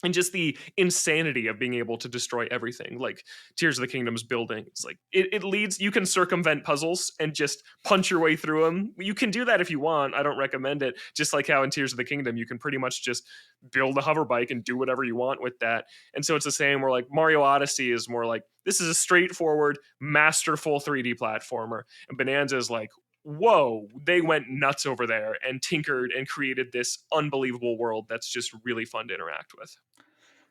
and just the insanity of being able to destroy everything like Tears of the Kingdom's building. It's like it leads, you can circumvent puzzles and just punch your way through them. You can do that if you want. I don't recommend it. Just like how in Tears of the Kingdom you can pretty much just build a hover bike and do whatever you want with that. And so it's the same where like Mario Odyssey is more like this is a straightforward masterful 3D platformer, and Bonanza is like, whoa, they went nuts over there and tinkered and created this unbelievable world that's just really fun to interact with.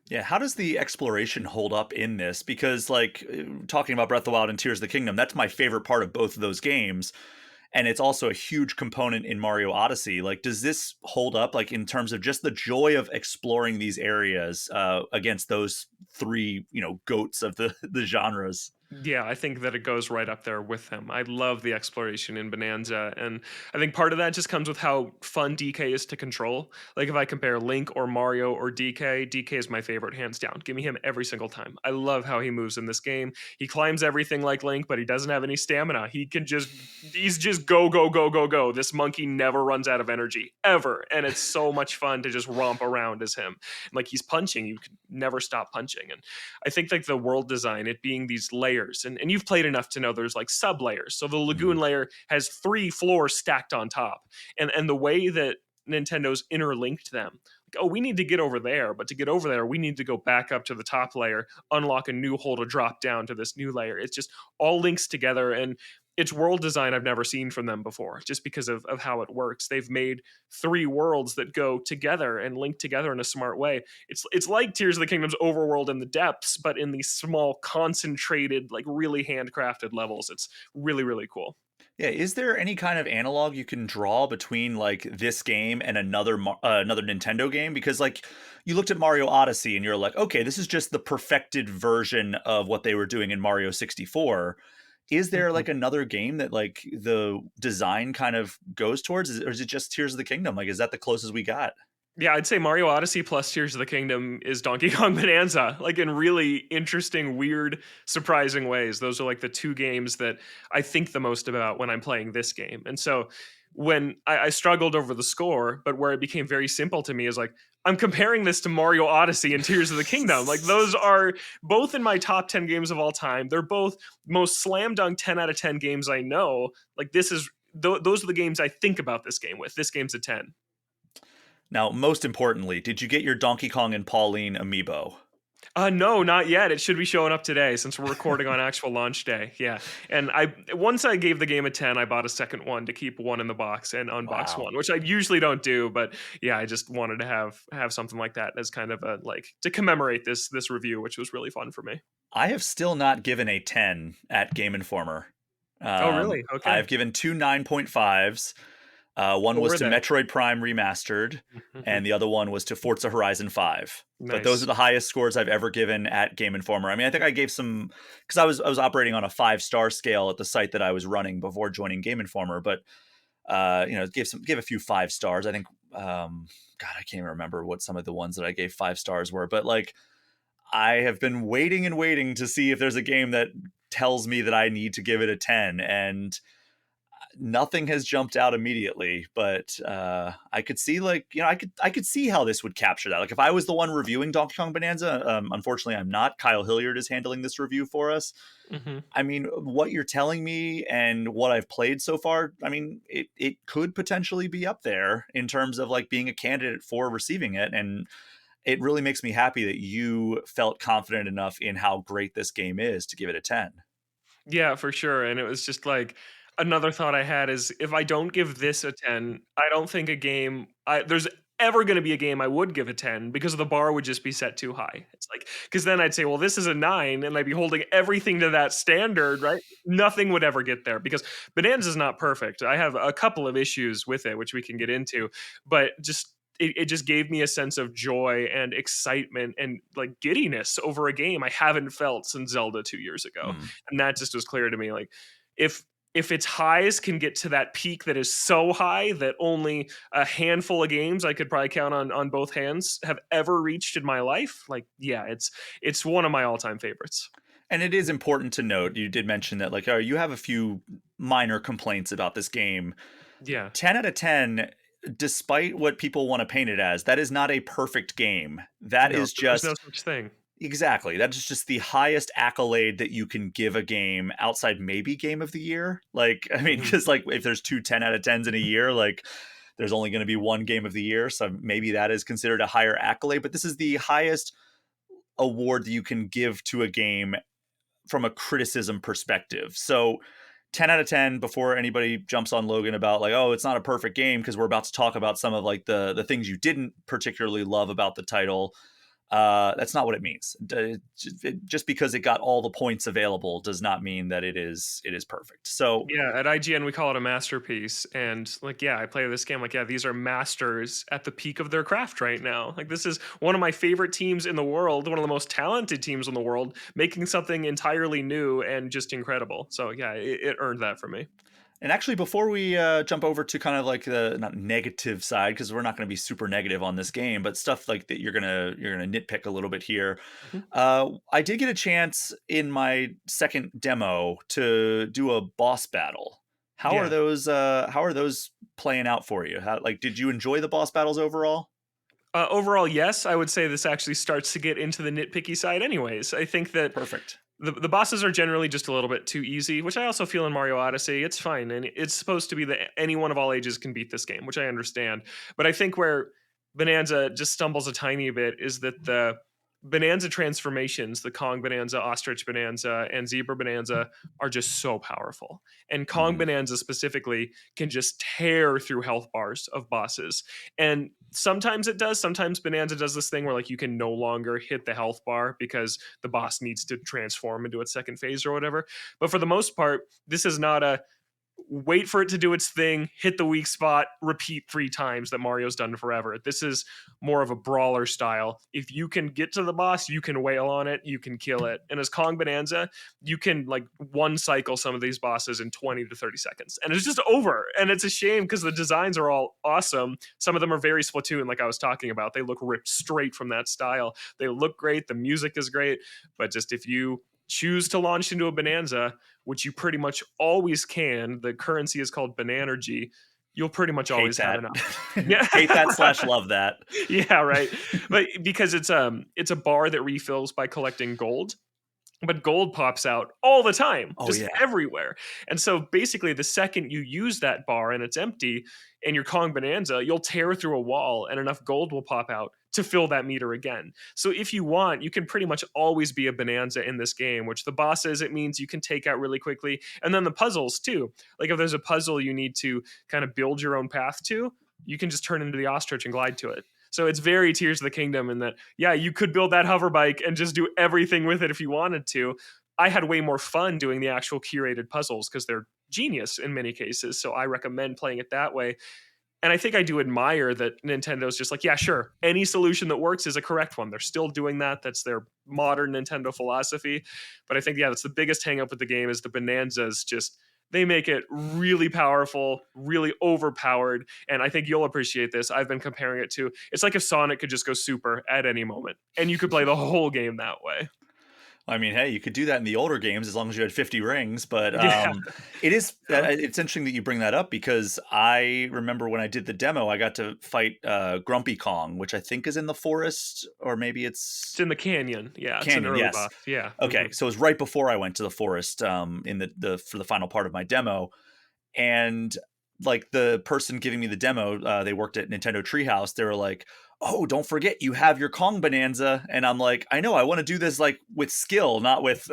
yeah, how does the exploration hold up in this? Because like talking about Breath of the Wild and Tears of the Kingdom, that's my favorite part of both of those games. And it's also a huge component in Mario Odyssey. Like, does this hold up, like in terms of just the joy of exploring these areas against those three, goats of the the genres? Yeah, I think that it goes right up there with him. I love the exploration in Bonanza, and I think part of that just comes with how fun DK is to control. Like if I compare Link or Mario or DK, DK is my favorite hands down. Give me him every single time. I love how he moves in this game. He climbs everything like Link, but he doesn't have any stamina. He's just go go go go go. This monkey never runs out of energy ever, and it's so much fun to just romp around as him. Like he's punching, you can never stop punching, and I think like the world design, it being these layers, and you've played enough to know there's like sub layers. So the lagoon Mhm. layer has 3 floors stacked on top, and the way that Nintendo's interlinked them. Like, oh, we need to get over there, but to get over there, we need to go back up to the top layer, unlock a new hole to drop down to this new layer. It's just all links together, and it's world design I've never seen from them before, just because of how it works. They've made 3 worlds that go together and link together in a smart way. It's like Tears of the Kingdom's overworld in the depths, but in these small, concentrated, like really handcrafted levels. It's really, really cool. Yeah, is there any kind of analog you can draw between like this game and another Nintendo game? Because like you looked at Mario Odyssey and you're like, okay, this is just the perfected version of what they were doing in Mario 64. Is there Mhm. like another game that like the design kind of goes towards, or is it just Tears of the Kingdom? Like, is that the closest we got? Yeah, I'd say Mario Odyssey plus Tears of the Kingdom is Donkey Kong Bonanza, like in really interesting, weird, surprising ways. Those are like the 2 games that I think the most about when I'm playing this game. And so when I struggled over the score, but where it became very simple to me is like, I'm comparing this to Mario Odyssey and Tears of the Kingdom. Like those are both in my top 10 games of all time. They're both most slam dunk 10 out of 10 games I know. Like this is, those are the games I think about this game with. This game's a 10. Now, most importantly, did you get your Donkey Kong and Pauline amiibo? No, not yet. It should be showing up today since we're recording on actual launch day. Yeah. And I once I gave the game a 10, I bought a second one to keep one in the box and unbox Wow. one, which I usually don't do, but yeah, I just wanted to have something like that as kind of a like to commemorate this review, which was really fun for me. I have still not given a 10 at Game Informer. Oh, really? Okay. I've given two 9.5s. One What was were to they? Metroid Prime Remastered, Mhm. and the other one was to Forza Horizon 5. But those are Nice. the highest scores I've ever given at Game Informer. I mean, I think I gave some because I was operating on a 5-star scale at the site that I was running before joining Game Informer, but gave a few 5 stars. I think God, I can't even remember what some of the ones that I gave 5 stars were, but like I have been waiting and waiting to see if there's a game that tells me that I need to give it a 10, and nothing has jumped out immediately, but I could see like I could see how this would capture that. Like if I was the one reviewing Donkey Kong Bonanza, unfortunately I'm not. Kyle Hilliard is handling this review for us. Hmm. I mean, what you're telling me and what I've played so far, I mean, it could potentially be up there in terms of like being a candidate for receiving it. And it really makes me happy that you felt confident enough in how great this game is to give it a 10. Yeah, for sure. And it was just like another thought I had is if I don't give this a 10, I don't think there's ever going to be a game I would give a 10 because the bar would just be set too high. It's like, because then I'd say, well, this is a 9, and I'd be holding everything to that standard, right? Nothing would ever get there because Bonanza is not perfect. I have a couple of issues with it, which we can get into, but it just gave me a sense of joy and excitement and like giddiness over a game I haven't felt since Zelda 2 years ago. Mm. And that just was clear to me. Like if its highs can get to that peak that is so high that only a handful of games I could probably count on both hands have ever reached in my life, like yeah, it's one of my all-time favorites. And it is important to note, you did mention that like, oh, you have a few minor complaints about this game. Yeah. 10 out of 10, despite what people want to paint it as, that is not a perfect game. That No, is there's no just such thing. exactly. That is just the highest accolade that you can give a game outside maybe game of the year. Like, I mean, Mhm. because like if there's two 10 out of 10s in a year, like there's only going to be one game of the year. So maybe that is considered a higher accolade. But this is the highest award that you can give to a game from a criticism perspective. So 10 out of 10 before anybody jumps on Logan about like, oh, it's not a perfect game, because we're about to talk about some of like the things you didn't particularly love about the title. That's not what it means. Just because it got all the points available does not mean that it is perfect. So Yeah, at IGN we call it a masterpiece, and like, yeah, I play this game like, yeah, these are masters at the peak of their craft right now. Like, this is one of my favorite teams in the world, one of the most talented teams in the world, making something entirely new and just incredible. So yeah, it earned that for me. and actually, before we jump over to kind of like the not negative side, because we're not going to be super negative on this game, but stuff like that you're gonna nitpick a little bit here. Mhm. I did get a chance in my second demo to do a boss battle. Yeah. How are those playing out for you? How, like, did you enjoy the boss battles overall? Overall, yes, I would say this actually starts to get into the nitpicky side. Anyways, I think that Perfect. the bosses are generally just a little bit too easy, which I also feel in Mario Odyssey. It's fine, and it's supposed to be that anyone of all ages can beat this game, which I understand. But I think where Bonanza just stumbles a tiny bit is that the Bonanza transformations, the Kong Bonanza, Ostrich Bonanza, and Zebra Bonanza, are just so powerful. And Kong Mhm. Bonanza specifically can just tear through health bars of bosses. And sometimes it does. Sometimes Bonanza does this thing where like you can no longer hit the health bar because the boss needs to transform into its second phase or whatever. But for the most part, this is not a wait for it to do its thing, hit the weak spot, repeat 3 times that Mario's done forever. This is more of a brawler style. If you can get to the boss, you can wail on it, you can kill it. And as Kong Bonanza, you can like one cycle some of these bosses in 20 to 30 seconds. And it's just over. And it's a shame because the designs are all awesome. Some of them are very Splatoon, like I was talking about. They look ripped straight from that style. They look great. The music is great. But just if you choose to launch into a Bonanza, which you pretty much always can. The currency is called Bananergy. You'll pretty much Hate always have that. enough. Yeah. Hate that slash love that. Yeah, right. But because it's a bar that refills by collecting gold, but gold pops out all the time, Oh just yeah. everywhere. And so basically, the second you use that bar and it's empty and you're Kong Bonanza, you'll tear through a wall and enough gold will pop out to fill that meter again. So if you want, you can pretty much always be a Bonanza in this game, which the bosses, it means you can take out really quickly. And then the puzzles too. Like if there's a puzzle you need to kind of build your own path to, you can just turn into the ostrich and glide to it. So it's very Tears of the Kingdom in that, yeah, you could build that hover bike and just do everything with it if you wanted to. I had way more fun doing the actual curated puzzles because they're genius in many cases. So I recommend playing it that way. And I think I do admire that Nintendo's just like, yeah, sure, any solution that works is a correct one. They're still doing that. That's their modern Nintendo philosophy. But I think, yeah, that's the biggest hang up with the game is the Bonanzas just they make it really powerful, really overpowered. And I think you'll appreciate this. I've been comparing it to it's like if Sonic could just go super at any moment and you could play the whole game that way. I mean, hey, you could do that in the older games as long as you had 50 rings, but, Yeah. it's interesting that you bring that up because I remember when I did the demo, I got to fight, Grumpy Kong, which I think is in the forest, or maybe It's it's in the canyon. Yeah, it's an canyon, early yes. boss. Yeah. Okay, so it was right before I went to the forest, in the for the final part of my demo, and like the person giving me the demo, they worked at Nintendo Treehouse. They were like, "Oh, don't forget you have your Kong Bonanza," and I'm like, "I know, I want to do this like with skill, not with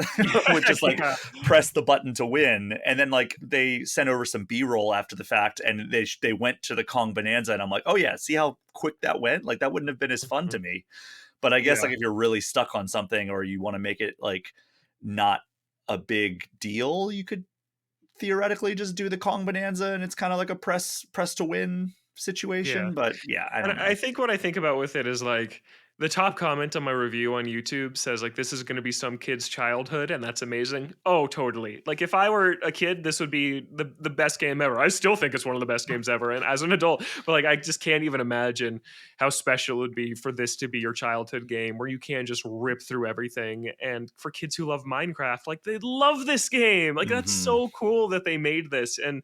with just like Yeah. press the button to win." And then like they sent over some B-roll after the fact, and they went to the Kong Bonanza, and I'm like, "Oh yeah, see how quick that went? Like that wouldn't have been as fun to Mhm. me." But I guess Yeah. like if you're really stuck on something or you want to make it like not a big deal, you could theoretically just do the Kong Bonanza and it's kind of like a press to win Yeah. situation. But yeah, I And don't know. I think what I think about with it is like the top comment on my review on YouTube says like this is going to be some kid's childhood and that's amazing. Oh, totally. Like if I were a kid, this would be the best game ever. I still think it's one of the best games ever and as an adult, but like I just can't even imagine how special it would be for this to be your childhood game where you can just rip through everything and for kids who love Minecraft, like they love this game. Like that's Hmm. so cool that they made this and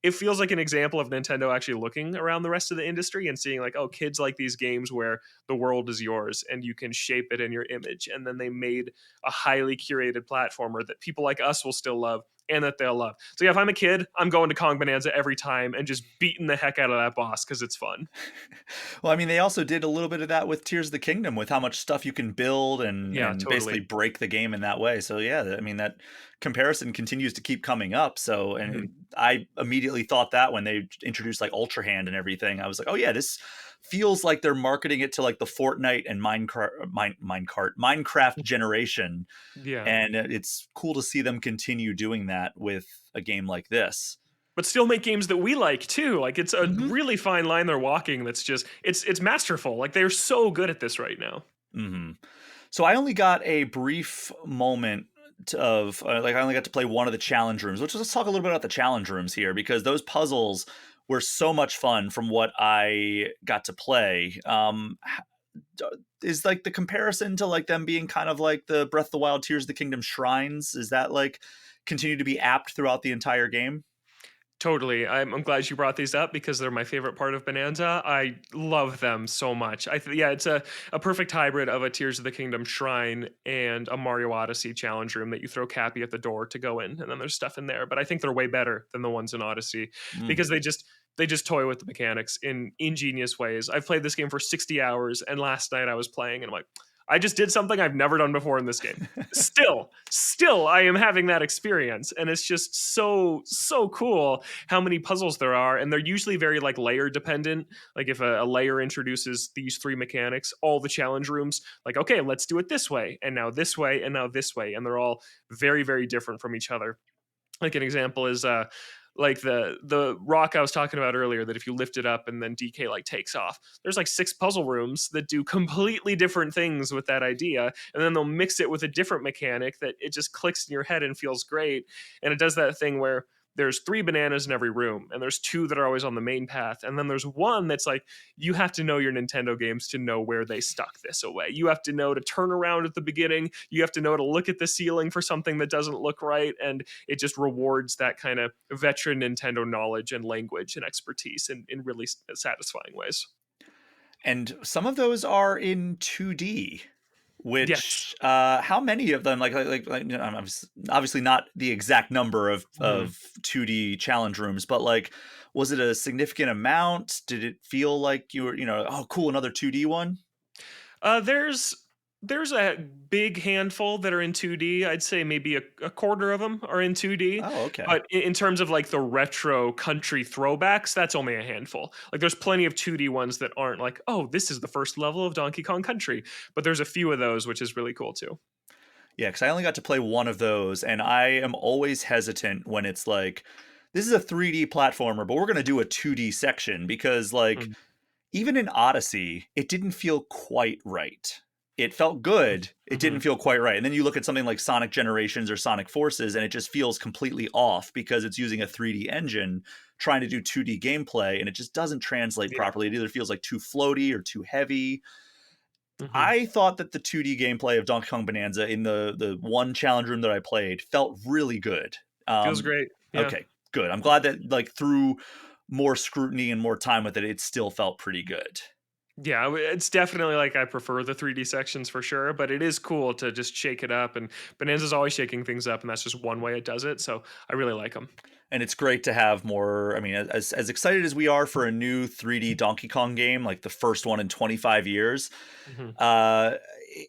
it feels like an example of Nintendo actually looking around the rest of the industry and seeing like, oh, kids like these games where the world is yours and you can shape it in your image. And then they made a highly curated platformer that people like us will still love and that they'll love. So yeah, if I'm a kid, I'm going to Kong Bonanza every time and just beating the heck out of that boss because it's fun. Well, I mean, they also did a little bit of that with Tears of the Kingdom, with how much stuff you can build Yeah, and basically totally. break the game in that way. So yeah, I mean that comparison continues to keep coming up. So Mhm. I immediately thought that when they introduced like Ultra Hand and everything, I was like, oh yeah, this feels like they're marketing it to like the Fortnite and Minecraft generation, Yeah. and it's cool to see them continue doing that with a game like this. But still make games that we like too. Like it's a Hmm. really fine line they're walking that's just it's masterful. Like they're so good at this right now. Hmm. So I only got a brief moment of like I only got to play one of the challenge rooms, which let's talk a little bit about the challenge rooms here because those puzzles were so much fun from what I got to play. D- is like the comparison to like them being kind of like the Breath of the Wild Tears of the Kingdom shrines? Is that like continue to be apt throughout the entire game? Totally. I'm glad you brought these up because they're my favorite part of Bonanza. I love them so much. Yeah, it's a perfect hybrid of a Tears of the Kingdom shrine and a Mario Odyssey challenge room that you throw Cappy at the door to go in, and then there's stuff in there. But I think they're way better than the ones in Odyssey Mm. because they just toy with the mechanics in ingenious ways. I've played this game for 60 hours, and last night I was playing and I'm like, I just did something I've never done before in this game. Still, I am having that experience, and it's just so cool how many puzzles there are, and they're usually very like layer dependent. Like if a layer introduces these three mechanics, all the challenge rooms like okay, let's do it this way, and now this way, and now this way, and they're all very different from each other. Like an example is like the rock I was talking about earlier that if you lift it up and then DK like takes off. There's like six puzzle rooms that do completely different things with that idea and then they'll mix it with a different mechanic that it just clicks in your head and feels great. And it does that thing where there's three bananas in every room and there's two that are always on the main path and then there's one that's like you have to know your Nintendo games to know where they stuck this away. You have to know to turn around at the beginning, you have to know to look at the ceiling for something that doesn't look right, and it just rewards that kind of veteran Nintendo knowledge and language and expertise in really satisfying ways. And some of those are in 2D, Yes. which how many of them like you know, obviously not the exact number Mhm. of 2D challenge rooms, but like was it a significant amount? Did it feel like you were, oh cool, another 2D one? There's a big handful that are in 2D. I'd say maybe a quarter of them are in 2D. Oh, okay. But in terms of like the retro country throwbacks, that's only a handful. Like there's plenty of 2D ones that aren't like, oh, this is the first level of Donkey Kong Country. But there's a few of those, which is really cool too. Yeah, because I only got to play one of those, and I am always hesitant when it's like, this is a 3D platformer, but we're gonna do a 2D section because like Mm, even in Odyssey, it didn't feel quite right. It felt good. It didn't mhm. feel quite right. And then you look at something like Sonic Generations or Sonic Forces, and it just feels completely off because it's using a 3D engine trying to do 2D gameplay, and it just doesn't translate Yeah. properly. It either feels like too floaty or too heavy. Mhm. I thought that the 2D gameplay of Donkey Kong Bonanza in the one challenge room that I played felt really good. Feels Um, great. Yeah. okay, good. I'm glad that like through more scrutiny and more time with it, it still felt pretty good. Yeah, it's definitely like I prefer the 3D sections for sure, but it is cool to just shake it up. And Bonanza's always shaking things up, and that's just one way it does it. So I really like them. And it's great to have more. I mean, as excited as we are for a new 3D Donkey Kong game, like the first one in 25 years, Hmm. uh,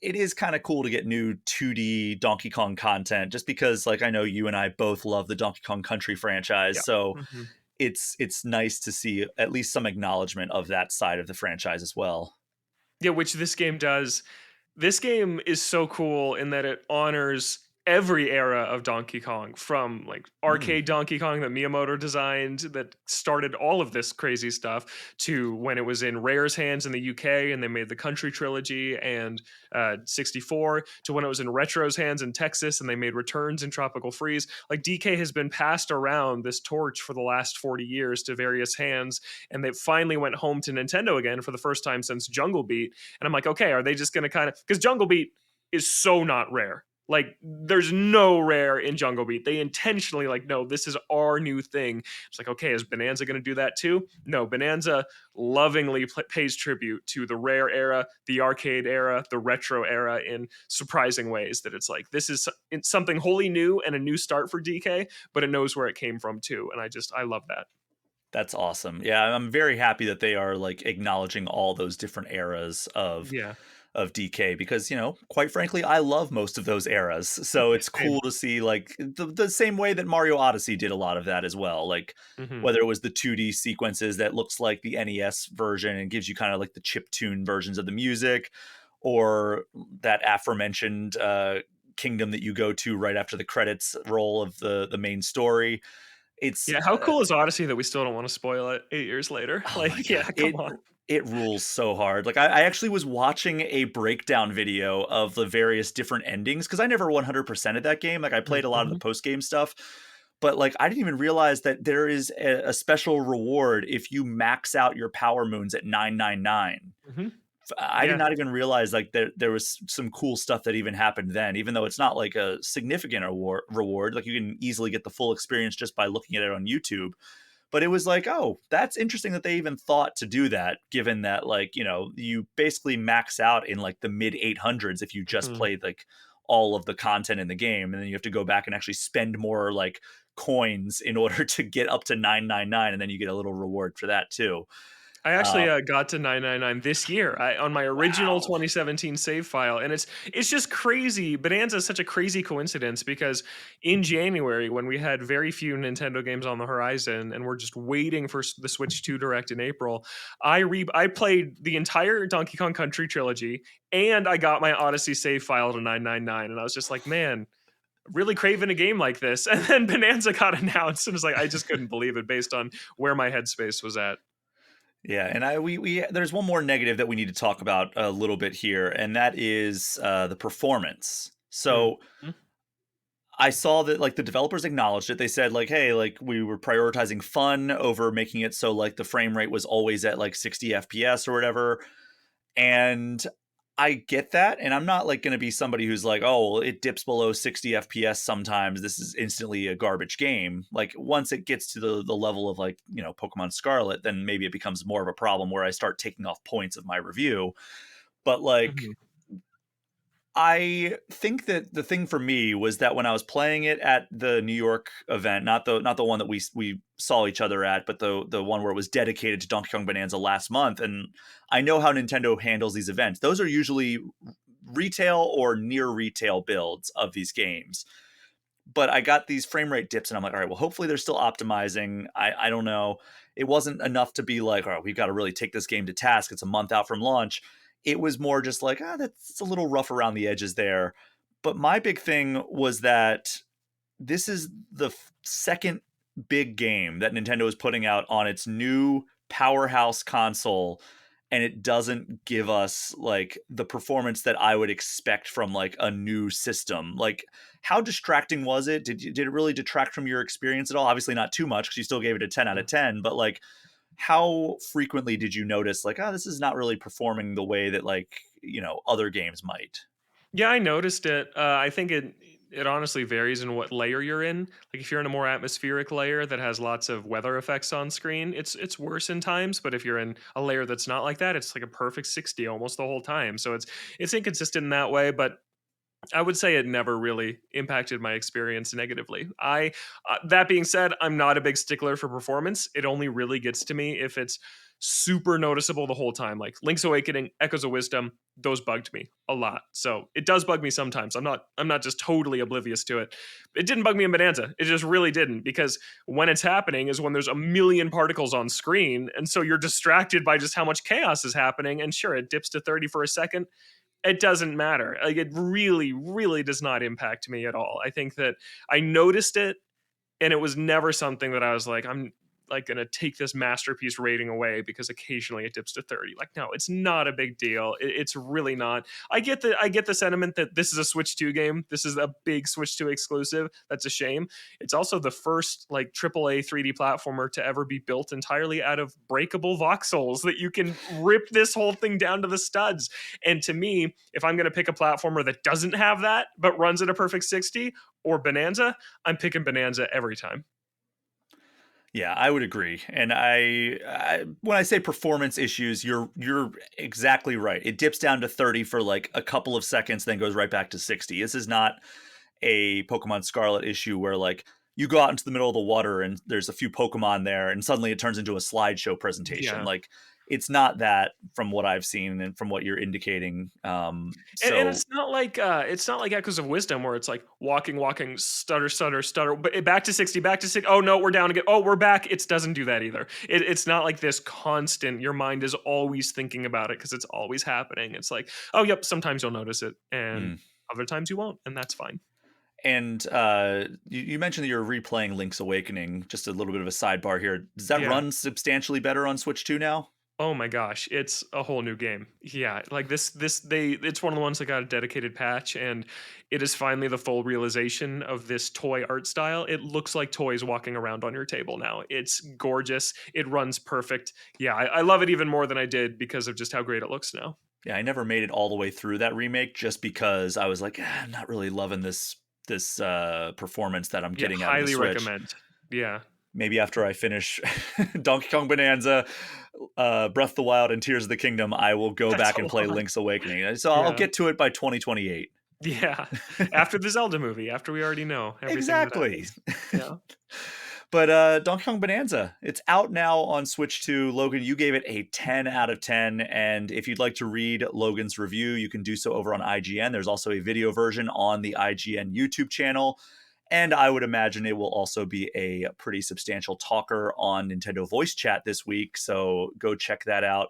it is kind of cool to get new 2D Donkey Kong content. Just because, like, I know you and I both love the Donkey Kong Country franchise, Yeah. so Hmm. it's nice to see at least some acknowledgement of that side of the franchise as well. Yeah, which this game does. This game is so cool in that it honors every era of Donkey Kong, from like Mm. arcade Donkey Kong that Miyamoto designed that started all of this crazy stuff, to when it was in Rare's hands in the UK and they made the Country trilogy and 64, to when it was in Retro's hands in Texas and they made Returns and Tropical Freeze. Like DK has been passed around this torch for the last 40 years to various hands, and they finally went home to Nintendo again for the first time since Jungle Beat. And I'm like, okay, are they just going to kind of, because Jungle Beat is so not rare. Like, there's no rare in Jungle Beat. They intentionally, like, no, this is our new thing. It's like, okay, is Bonanza going to do that too? No, Bonanza lovingly pays tribute to the rare era, the arcade era, the retro era in surprising ways. That it's like, this is it's something wholly new and a new start for DK, but it knows where it came from too. And I love that. That's awesome. Yeah, I'm very happy that they are like acknowledging all those different eras Yeah. of DK because, quite frankly, I love most of those eras. So it's Same. cool to see like the same way that Mario Odyssey did a lot of that as well. Like Hmm. whether it was the 2D sequences that looks like the NES version and gives you kind of like the chip tune versions of the music, or that aforementioned kingdom that you go to right after the credits roll of the main story. It's Yeah, how cool is Odyssey that we still don't want to spoil it 8 years later? Oh my Like, yeah, god, come on. it rules so hard. Like I actually was watching a breakdown video of the various different endings because I never 100%ed that game. Like I played a lot of the Mhm, post game stuff, but like I didn't even realize that there is a special reward if you max out your power moons at 999. mhm. I did Yeah, not even realize like there was some cool stuff that even happened then, even though it's not like a significant reward. Like you can easily get the full experience just by looking at it on YouTube, but it was like, oh, that's interesting that they even thought to do that, given that, like, you basically max out in like the mid 800s if you just mhm. played like all of the content in the game. And then you have to go back and actually spend more like coins in order to get up to 999. And then you get a little reward for that too. I actually, Uh, got to 999 this year, on my original wow. 2017 save file, and it's just crazy. Bonanza is such a crazy coincidence because in January, when we had very few Nintendo games on the horizon and we're just waiting for the Switch 2 Direct in April, I played the entire Donkey Kong Country trilogy, and I got my Odyssey save file to 999, and I was just like, "Man, really craving a game like this." And then Bonanza got announced, and it's like, I just couldn't believe it based on where my headspace was at. Yeah, and we there's one more negative that we need to talk about a little bit here, and that is the performance. Mm. So I saw that like the developers acknowledged it. They said like, "Hey, like we were prioritizing fun over making it so like the frame rate was always at like 60 FPS or whatever." And I get that, and I'm not like going to be somebody who's like, "Oh, well, it dips below 60 FPS sometimes. This is instantly a garbage game." Like once it gets to the level of like, Pokemon Scarlet, then maybe it becomes more of a problem where I start taking off points of my review. But like Mhm. I think that the thing for me was that when I was playing it at the New York event, not the one that we saw each other at, but the one where it was dedicated to Donkey Kong Bonanza last month, and I know how Nintendo handles these events. Those are usually retail or near retail builds of these games. But I got these frame rate dips, and I'm like, all right, well, hopefully they're still optimizing. I don't know. It wasn't enough to be like, all right, we've got to really take this game to task. It's a month out from launch. It was more just like, that's a little rough around the edges there. But my big thing was that this is the second big game that Nintendo is putting out on its new powerhouse console, and it doesn't give us like the performance that I would expect from like a new system. Like how distracting was it? Did it really detract from your experience at all? Obviously not too much because you still gave it a 10 out of 10, but like how frequently did you notice like, oh, this is not really performing the way that like other games might. Yeah, I noticed it. I think it honestly varies in what layer you're in. Like if you're in a more atmospheric layer that has lots of weather effects on screen, it's worse in times. But if you're in a layer that's not like that, it's like a perfect 60 almost the whole time. So it's inconsistent in that way, but I would say it never really impacted my experience negatively. That being said, I'm not a big stickler for performance. It only really gets to me if it's super noticeable the whole time. Like Link's Awakening, Echoes of Wisdom, those bugged me a lot. So it does bug me sometimes. I'm not just totally oblivious to it. It didn't bug me in Bonanza. It just really didn't because when it's happening is when there's a million particles on screen, and so you're distracted by just how much chaos is happening. And sure, it dips to 30 for a second, it doesn't matter. Like it really, really does not impact me at all. I think that I noticed it and it was never something that I was like, I'm like gonna take this masterpiece rating away because occasionally it dips to 30. Like, no, it's not a big deal. It's really not. I get the sentiment that this is a Switch 2 game. This is a big Switch 2 exclusive. That's a shame. It's also the first like AAA 3D platformer to ever be built entirely out of breakable voxels that you can rip this whole thing down to the studs. And to me, if I'm gonna pick a platformer that doesn't have that but runs at a perfect 60 or Bonanza, I'm picking Bonanza every time. Yeah, I would agree. And when I say performance issues, you're exactly right. It dips down to 30 for like a couple of seconds, then goes right back to 60. This is not a Pokemon Scarlet issue where like you go out into the middle of the water and there's a few Pokemon there and suddenly it turns into a slideshow presentation. Yeah. Like it's not that from what I've seen and from what you're indicating. And So it's not like Echoes of Wisdom where it's like walking, walking, stutter, stutter, stutter, but back to 60, back to 60. Oh no, we're down again. Oh, we're back. It doesn't do that either. It's not like this constant. Your mind is always thinking about it because it's always happening. It's like, oh yep, sometimes you'll notice it, and mm. other times you won't, and that's fine. And you mentioned that you're replaying Link's Awakening. Just a little bit of a sidebar here. Does that Yeah. run substantially better on Switch 2 now? Oh my gosh, it's a whole new game. Yeah, like it's one of the ones that got a dedicated patch, and it is finally the full realization of this toy art style. It looks like toys walking around on your table now. It's gorgeous. It runs perfect. Yeah, I love it even more than I did because of just how great it looks now. Yeah, I never made it all the way through that remake just because I was like, I'm not really loving this performance that I'm Yeah, getting out of the highly Switch. recommend. Yeah. Maybe after I finish Donkey Kong Bonanza, Breath of the Wild, and Tears of the Kingdom, I will go That's back and a play lot. Link's Awakening. So I'll Yeah. get to it by 2028. Yeah. After the Zelda movie, after we already know everything that Exactly. happens. Yeah. But Donkey Kong Bonanza, it's out now on Switch 2. Logan, you gave it a 10 out of 10. And if you'd like to read Logan's review, you can do so over on IGN. There's also a video version on the IGN YouTube channel. And I would imagine it will also be a pretty substantial talker on Nintendo Voice Chat this week. So go check that out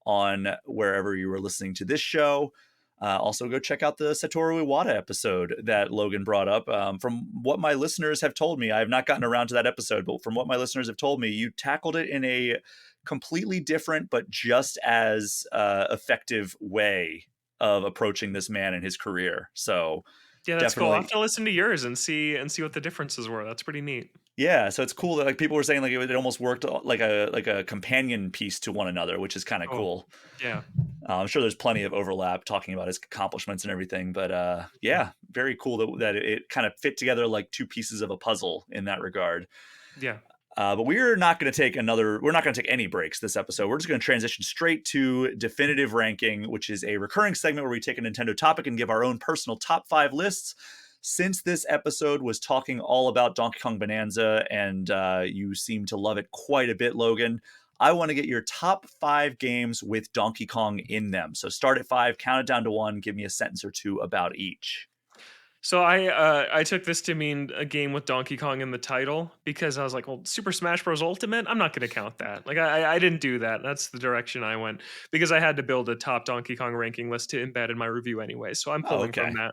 on wherever you were listening to this show. Also, go check out the Satoru Iwata episode that Logan brought up. From what my listeners have told me, I have not gotten around to that episode, but from what my listeners have told me, you tackled it in a completely different but just as effective way of approaching this man and his career. So Yeah, that's cool. I'll have definitely, to listen to yours and see what the differences were. That's pretty neat. yeah. So it's cool that like people were saying like it almost worked like a companion piece to one another, which is kind of Oh, cool. yeah. I'm sure there's plenty of overlap talking about his accomplishments and everything, but Yeah. yeah, very cool that it kind of fit together like two pieces of a puzzle in that regard. Yeah. But we're not going to take we're not going to take any breaks this episode. We're just going to transition straight to Definitive Ranking, which is a recurring segment where we take a Nintendo topic and give our own personal top 5 lists. Since this episode was talking all about Donkey Kong Bonanza and you seem to love it quite a bit, Logan, I want to get your top 5 games with Donkey Kong in them. So start at 5, count it down to 1, give me a sentence or two about each. So I took this to mean a game with Donkey Kong in the title because I was like, well, Super Smash Bros. Ultimate, I'm not going to count that. Like I didn't do that. That's the direction I went because I had to build a top Donkey Kong ranking list to embed in my review anyway. So I'm Oh, pulling from okay.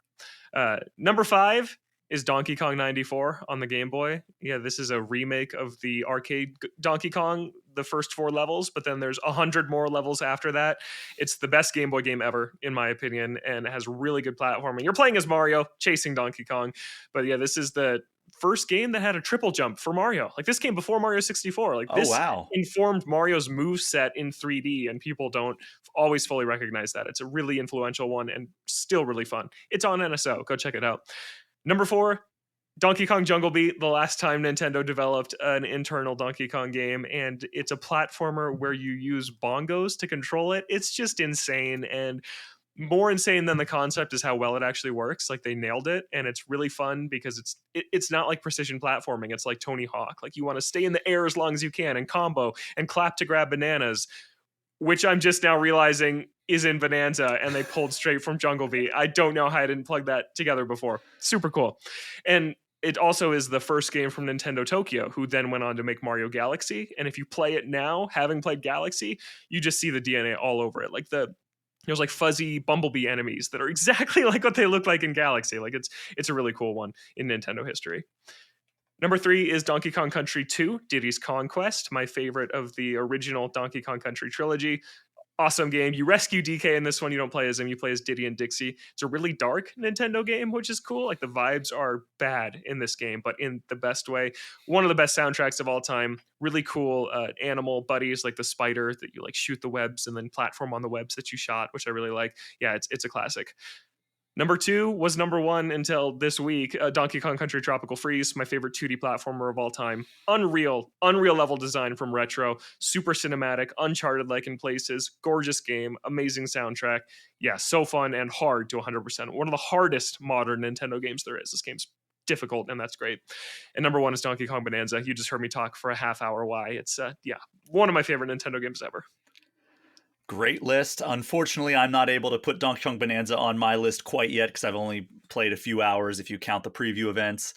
that. Number 5 is Donkey Kong 94 on the Game Boy. Yeah, this is a remake of the arcade Donkey Kong, the first 4 levels, but then there's 100 more levels after that. It's the best Game Boy game ever, in my opinion, and it has really good platforming. You're playing as Mario, chasing Donkey Kong. But yeah, this is the first game that had a triple jump for Mario. Like this came before Mario 64. Like Oh, this wow. informed Mario's move set in 3D, and people don't always fully recognize that. It's a really influential one and still really fun. It's on NSO. Go check it out. Number 4, Donkey Kong Jungle Beat, the last time Nintendo developed an internal Donkey Kong game, and it's a platformer where you use bongos to control it. It's just insane, and more insane than the concept is how well it actually works. Like they nailed it, and it's really fun because it's not like precision platforming. It's like Tony Hawk. Like you want to stay in the air as long as you can and combo and clap to grab bananas, which I'm just now realizing is in Bonanza and they pulled straight from Jungle Beat. I don't know how I didn't plug that together before. Super cool. And it also is the first game from Nintendo Tokyo, who then went on to make Mario Galaxy. And if you play it now, having played Galaxy, you just see the DNA all over it. Like there's like fuzzy bumblebee enemies that are exactly like what they look like in Galaxy. Like it's a really cool one in Nintendo history. Number 3 is Donkey Kong Country 2, Diddy's Conquest, my favorite of the original Donkey Kong Country trilogy. Awesome game. You rescue DK in this one. You don't play as him. You play as Diddy and Dixie. It's a really dark Nintendo game, which is cool. Like the vibes are bad in this game, but in the best way. One of the best soundtracks of all time. Really cool animal buddies like the spider that you like shoot the webs and then platform on the webs that you shot, which I really like. Yeah, it's a classic. Number 2 was number 1 until this week. Donkey Kong Country Tropical Freeze, my favorite 2D platformer of all time. Unreal level design from Retro, super cinematic, Uncharted like in places, gorgeous game, amazing soundtrack. Yeah, so fun and hard to 100%. One of the hardest modern Nintendo games there is. This game's difficult, and that's great. And number 1 is Donkey Kong Bananza. You just heard me talk for a half hour why. It's, yeah, one of my favorite Nintendo games ever. Great list. Unfortunately, I'm not able to put Donkey Kong Bonanza on my list quite yet because I've only played a few hours if you count the preview events.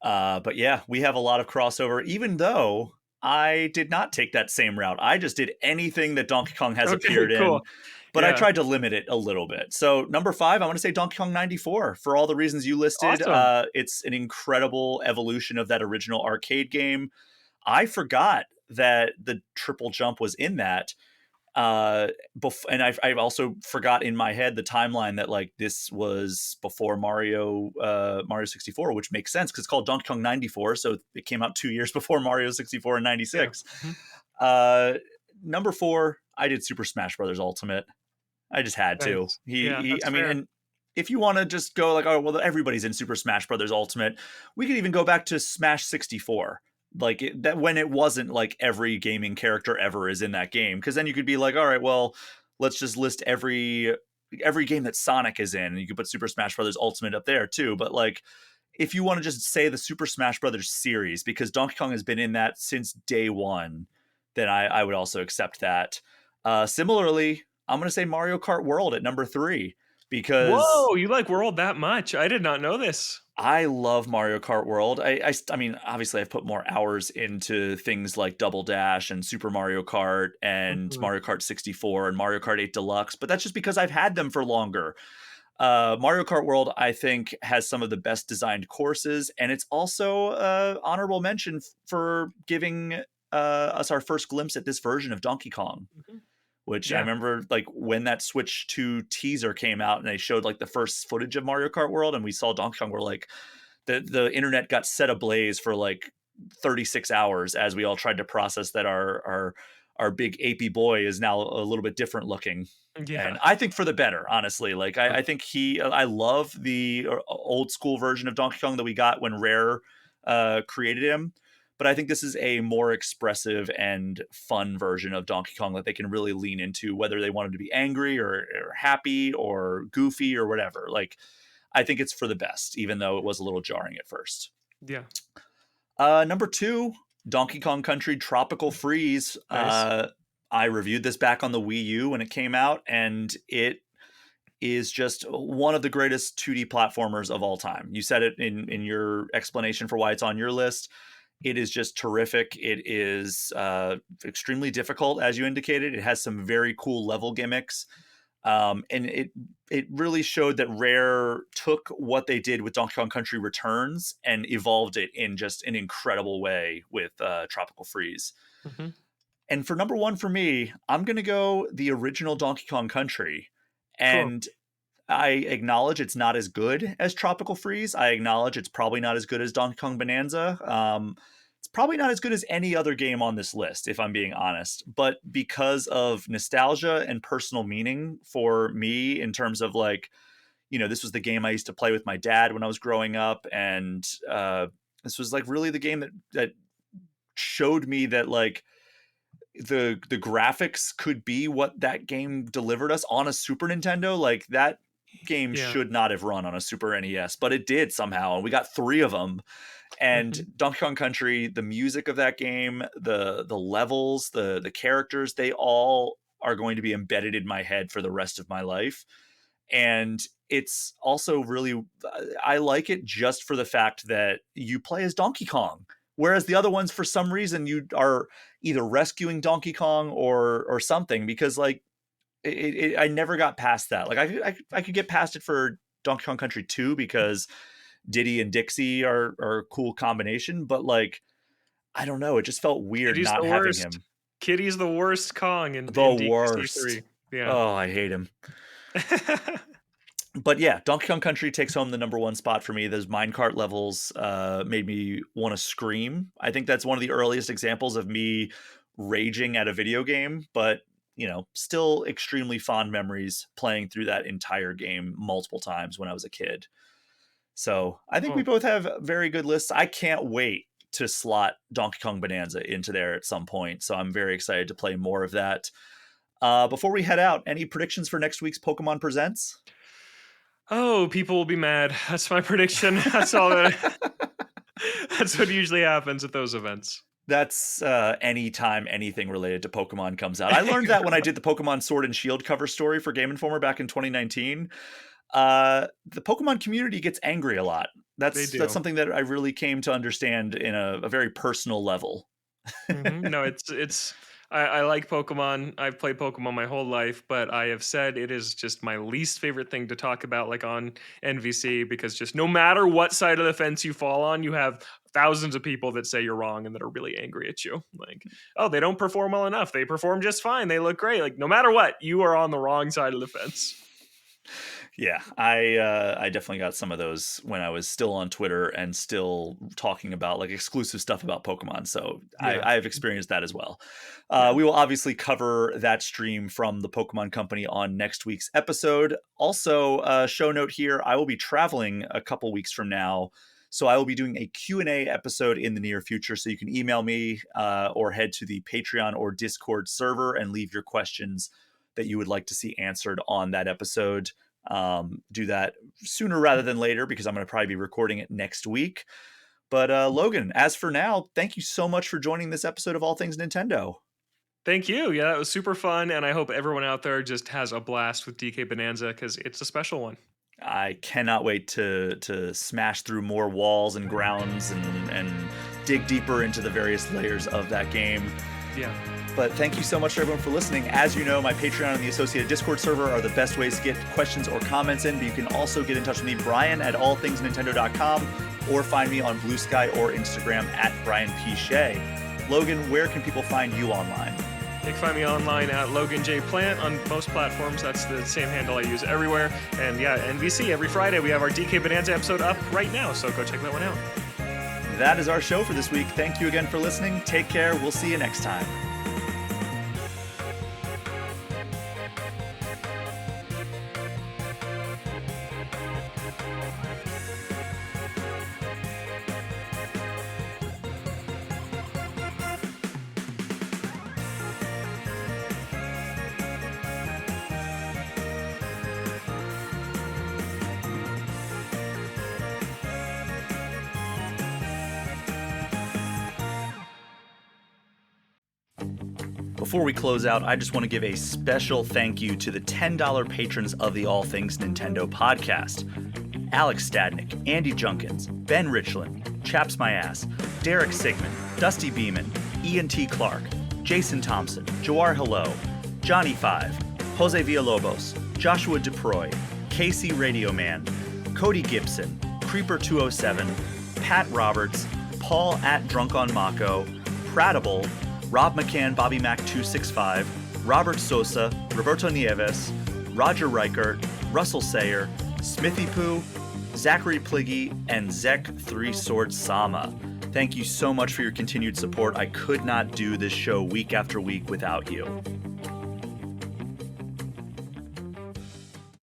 But yeah, we have a lot of crossover, even though I did not take that same route. I just did anything that Donkey Kong has Okay, appeared in, cool. but I Yeah, tried to limit it a little bit. So, number 5, I want to say Donkey Kong 94 for all the reasons you listed. awesome. It's an incredible evolution of that original arcade game. I forgot that the triple jump was in that and I also forgot in my head the timeline that like this was before Mario 64, which makes sense because it's called Donkey Kong 94, so it came out 2 years before Mario 64 in Yeah. 96. Mhm. uh Number 4, I did Super Smash Brothers Ultimate. I just had to. Nice. Yeah, I that's mean, fair. and if you want to just go like, oh well, everybody's in Super Smash Brothers Ultimate, we could even go back to Smash 64, like that when it wasn't like every gaming character ever is in that game, because then you could be like, all right, well, let's just list every game that Sonic is in, and you could put Super Smash Brothers Ultimate up there too. But like, if you want to just say the Super Smash Brothers series, because Donkey Kong has been in that since day one, then I would also accept that. Similarly, I'm going to say Mario Kart World at number 3 because Whoa, you like World that much? I did not know this. I love Mario Kart World. I mean, obviously, I've put more hours into things like Double Dash and Super Mario Kart and Mhm. Mario Kart 64 and Mario Kart 8 Deluxe, but that's just because I've had them for longer. Mario Kart World, I think, has some of the best designed courses, and it's also honorable mention for giving us our first glimpse at this version of Donkey Kong, Mhm. which I Yeah. remember like when that Switch 2 teaser came out and they showed like the first footage of Mario Kart World and we saw Donkey Kong, we're like the internet got set ablaze for like 36 hours as we all tried to process that our big apey boy is now a little bit different looking. Yeah. And I think for the better, honestly. Like I think I love the old school version of Donkey Kong that we got when Rare created him, but I think this is a more expressive and fun version of Donkey Kong that they can really lean into, whether they want him to be angry or happy or goofy or whatever. Like, I think it's for the best, even though it was a little jarring at first. Yeah. Number 2, Donkey Kong Country Tropical Freeze. Nice. I reviewed this back on the Wii U when it came out, and it is just one of the greatest 2D platformers of all time. You said it in your explanation for why it's on your list. It is just terrific. It is extremely difficult, as you indicated. It has some very cool level gimmicks, and it really showed that Rare took what they did with Donkey Kong Country Returns and evolved it in just an incredible way with Tropical Freeze. Mhm. And for number 1 for me, I'm gonna go the original Donkey Kong Country, Cool. and I acknowledge it's not as good as Tropical Freeze. I acknowledge it's probably not as good as Donkey Kong Bonanza. It's probably not as good as any other game on this list, if I'm being honest. But because of nostalgia and personal meaning for me, in terms of like, this was the game I used to play with my dad when I was growing up, and this was like really the game that showed me that like the graphics could be what that game delivered us on a Super Nintendo. Like that game Yeah. should not have run on a Super NES, but it did somehow, and we got 3 of them. And Donkey Kong Country, the music of that game, the levels, the characters, they all are going to be embedded in my head for the rest of my life. And it's also really, I like it just for the fact that you play as Donkey Kong, whereas the other ones, for some reason, you are either rescuing Donkey Kong or something, because like I never got past that. Like I could get past it for Donkey Kong Country 2 because Diddy and Dixie are a cool combination, but like I don't know, it just felt weird Kitty's the not having worst. him. Kitty's the worst Kong in The DKC worst. 3. Yeah. Oh, I hate him. But yeah, Donkey Kong Country takes home the number 1 spot for me. Those minecart levels made me want to scream. I think that's one of the earliest examples of me raging at a video game, but still extremely fond memories playing through that entire game multiple times when I was a kid. So I think we both have very good lists. I can't wait to slot Donkey Kong Bonanza into there at some point. So I'm very excited to play more of that. Before we head out, any predictions for next week's Pokemon Presents? Oh, people will be mad. That's my prediction. That's all. That's what usually happens at those events. That's anytime anything related to Pokemon comes out. I learned that when I did the Pokemon Sword and Shield cover story for Game Informer back in 2019. The Pokemon community gets angry a lot. That's something that I really came to understand in a very personal level. No, it's I like Pokemon. I've played Pokemon my whole life, but I have said it is just my least favorite thing to talk about, like on NVC, because just no matter what side of the fence you fall on, you have thousands of people that say you're wrong and that are really angry at you. Like, oh, they don't perform well enough. They perform just fine. They look great. Like, no matter what, you are on the wrong side of the fence. Yeah, I definitely got some of those when I was still on Twitter and still talking about like exclusive stuff about Pokemon. So Yeah. I've experienced that as well. We will obviously cover that stream from the Pokemon Company on next week's episode. Also, show note here, I will be traveling a couple weeks from now. So I will be doing a Q&A episode in the near future. So you can email me or head to the Patreon or Discord server and leave your questions that you would like to see answered on that episode. Do that sooner rather than later, because I'm going to probably be recording it next week. But Logan, as for now, thank you so much for joining this episode of All Things Nintendo. Thank you. Yeah, that was super fun. And I hope everyone out there just has a blast with DK Bonanza, because it's a special one. I cannot wait to smash through more walls and grounds and dig deeper into the various layers of that game. Yeah. But thank you so much to everyone for listening. As you know, my Patreon and the associated Discord server are the best ways to get questions or comments in, but you can also get in touch with me, Brian, at allthingsnintendo.com, or find me on Blue Sky or Instagram at Brian P. Shea. Logan, where can people find you online? You can find me online at Logan J. Plant on most platforms. That's the same handle I use everywhere. And yeah, NVC, every Friday we have our DK Bonanza episode up right now, so go check that one out. That is our show for this week. Thank you again for listening. Take care. We'll see you next time. Before we close out, I just want to give a special thank you to the $10 patrons of the All Things Nintendo podcast. Alex Stadnick, Andy Junkins, Ben Richland, Chaps My Ass, Derek Sigmund, Dusty Beeman, Ian T. Clark, Jason Thompson, Jawar Hello, Johnny Five, Jose Villalobos, Joshua DeProy, Casey Radio Man, Cody Gibson, Creeper 207, Pat Roberts, Paul at Drunk on Mako, Pratable, Rob McCann, Bobby Mac 265, Robert Sosa, Roberto Nieves, Roger Reichert, Russell Sayer, Smithy Poo, Zachary Pliggy, and Zek Three Swords Sama. Thank you so much for your continued support. I could not do this show week after week without you.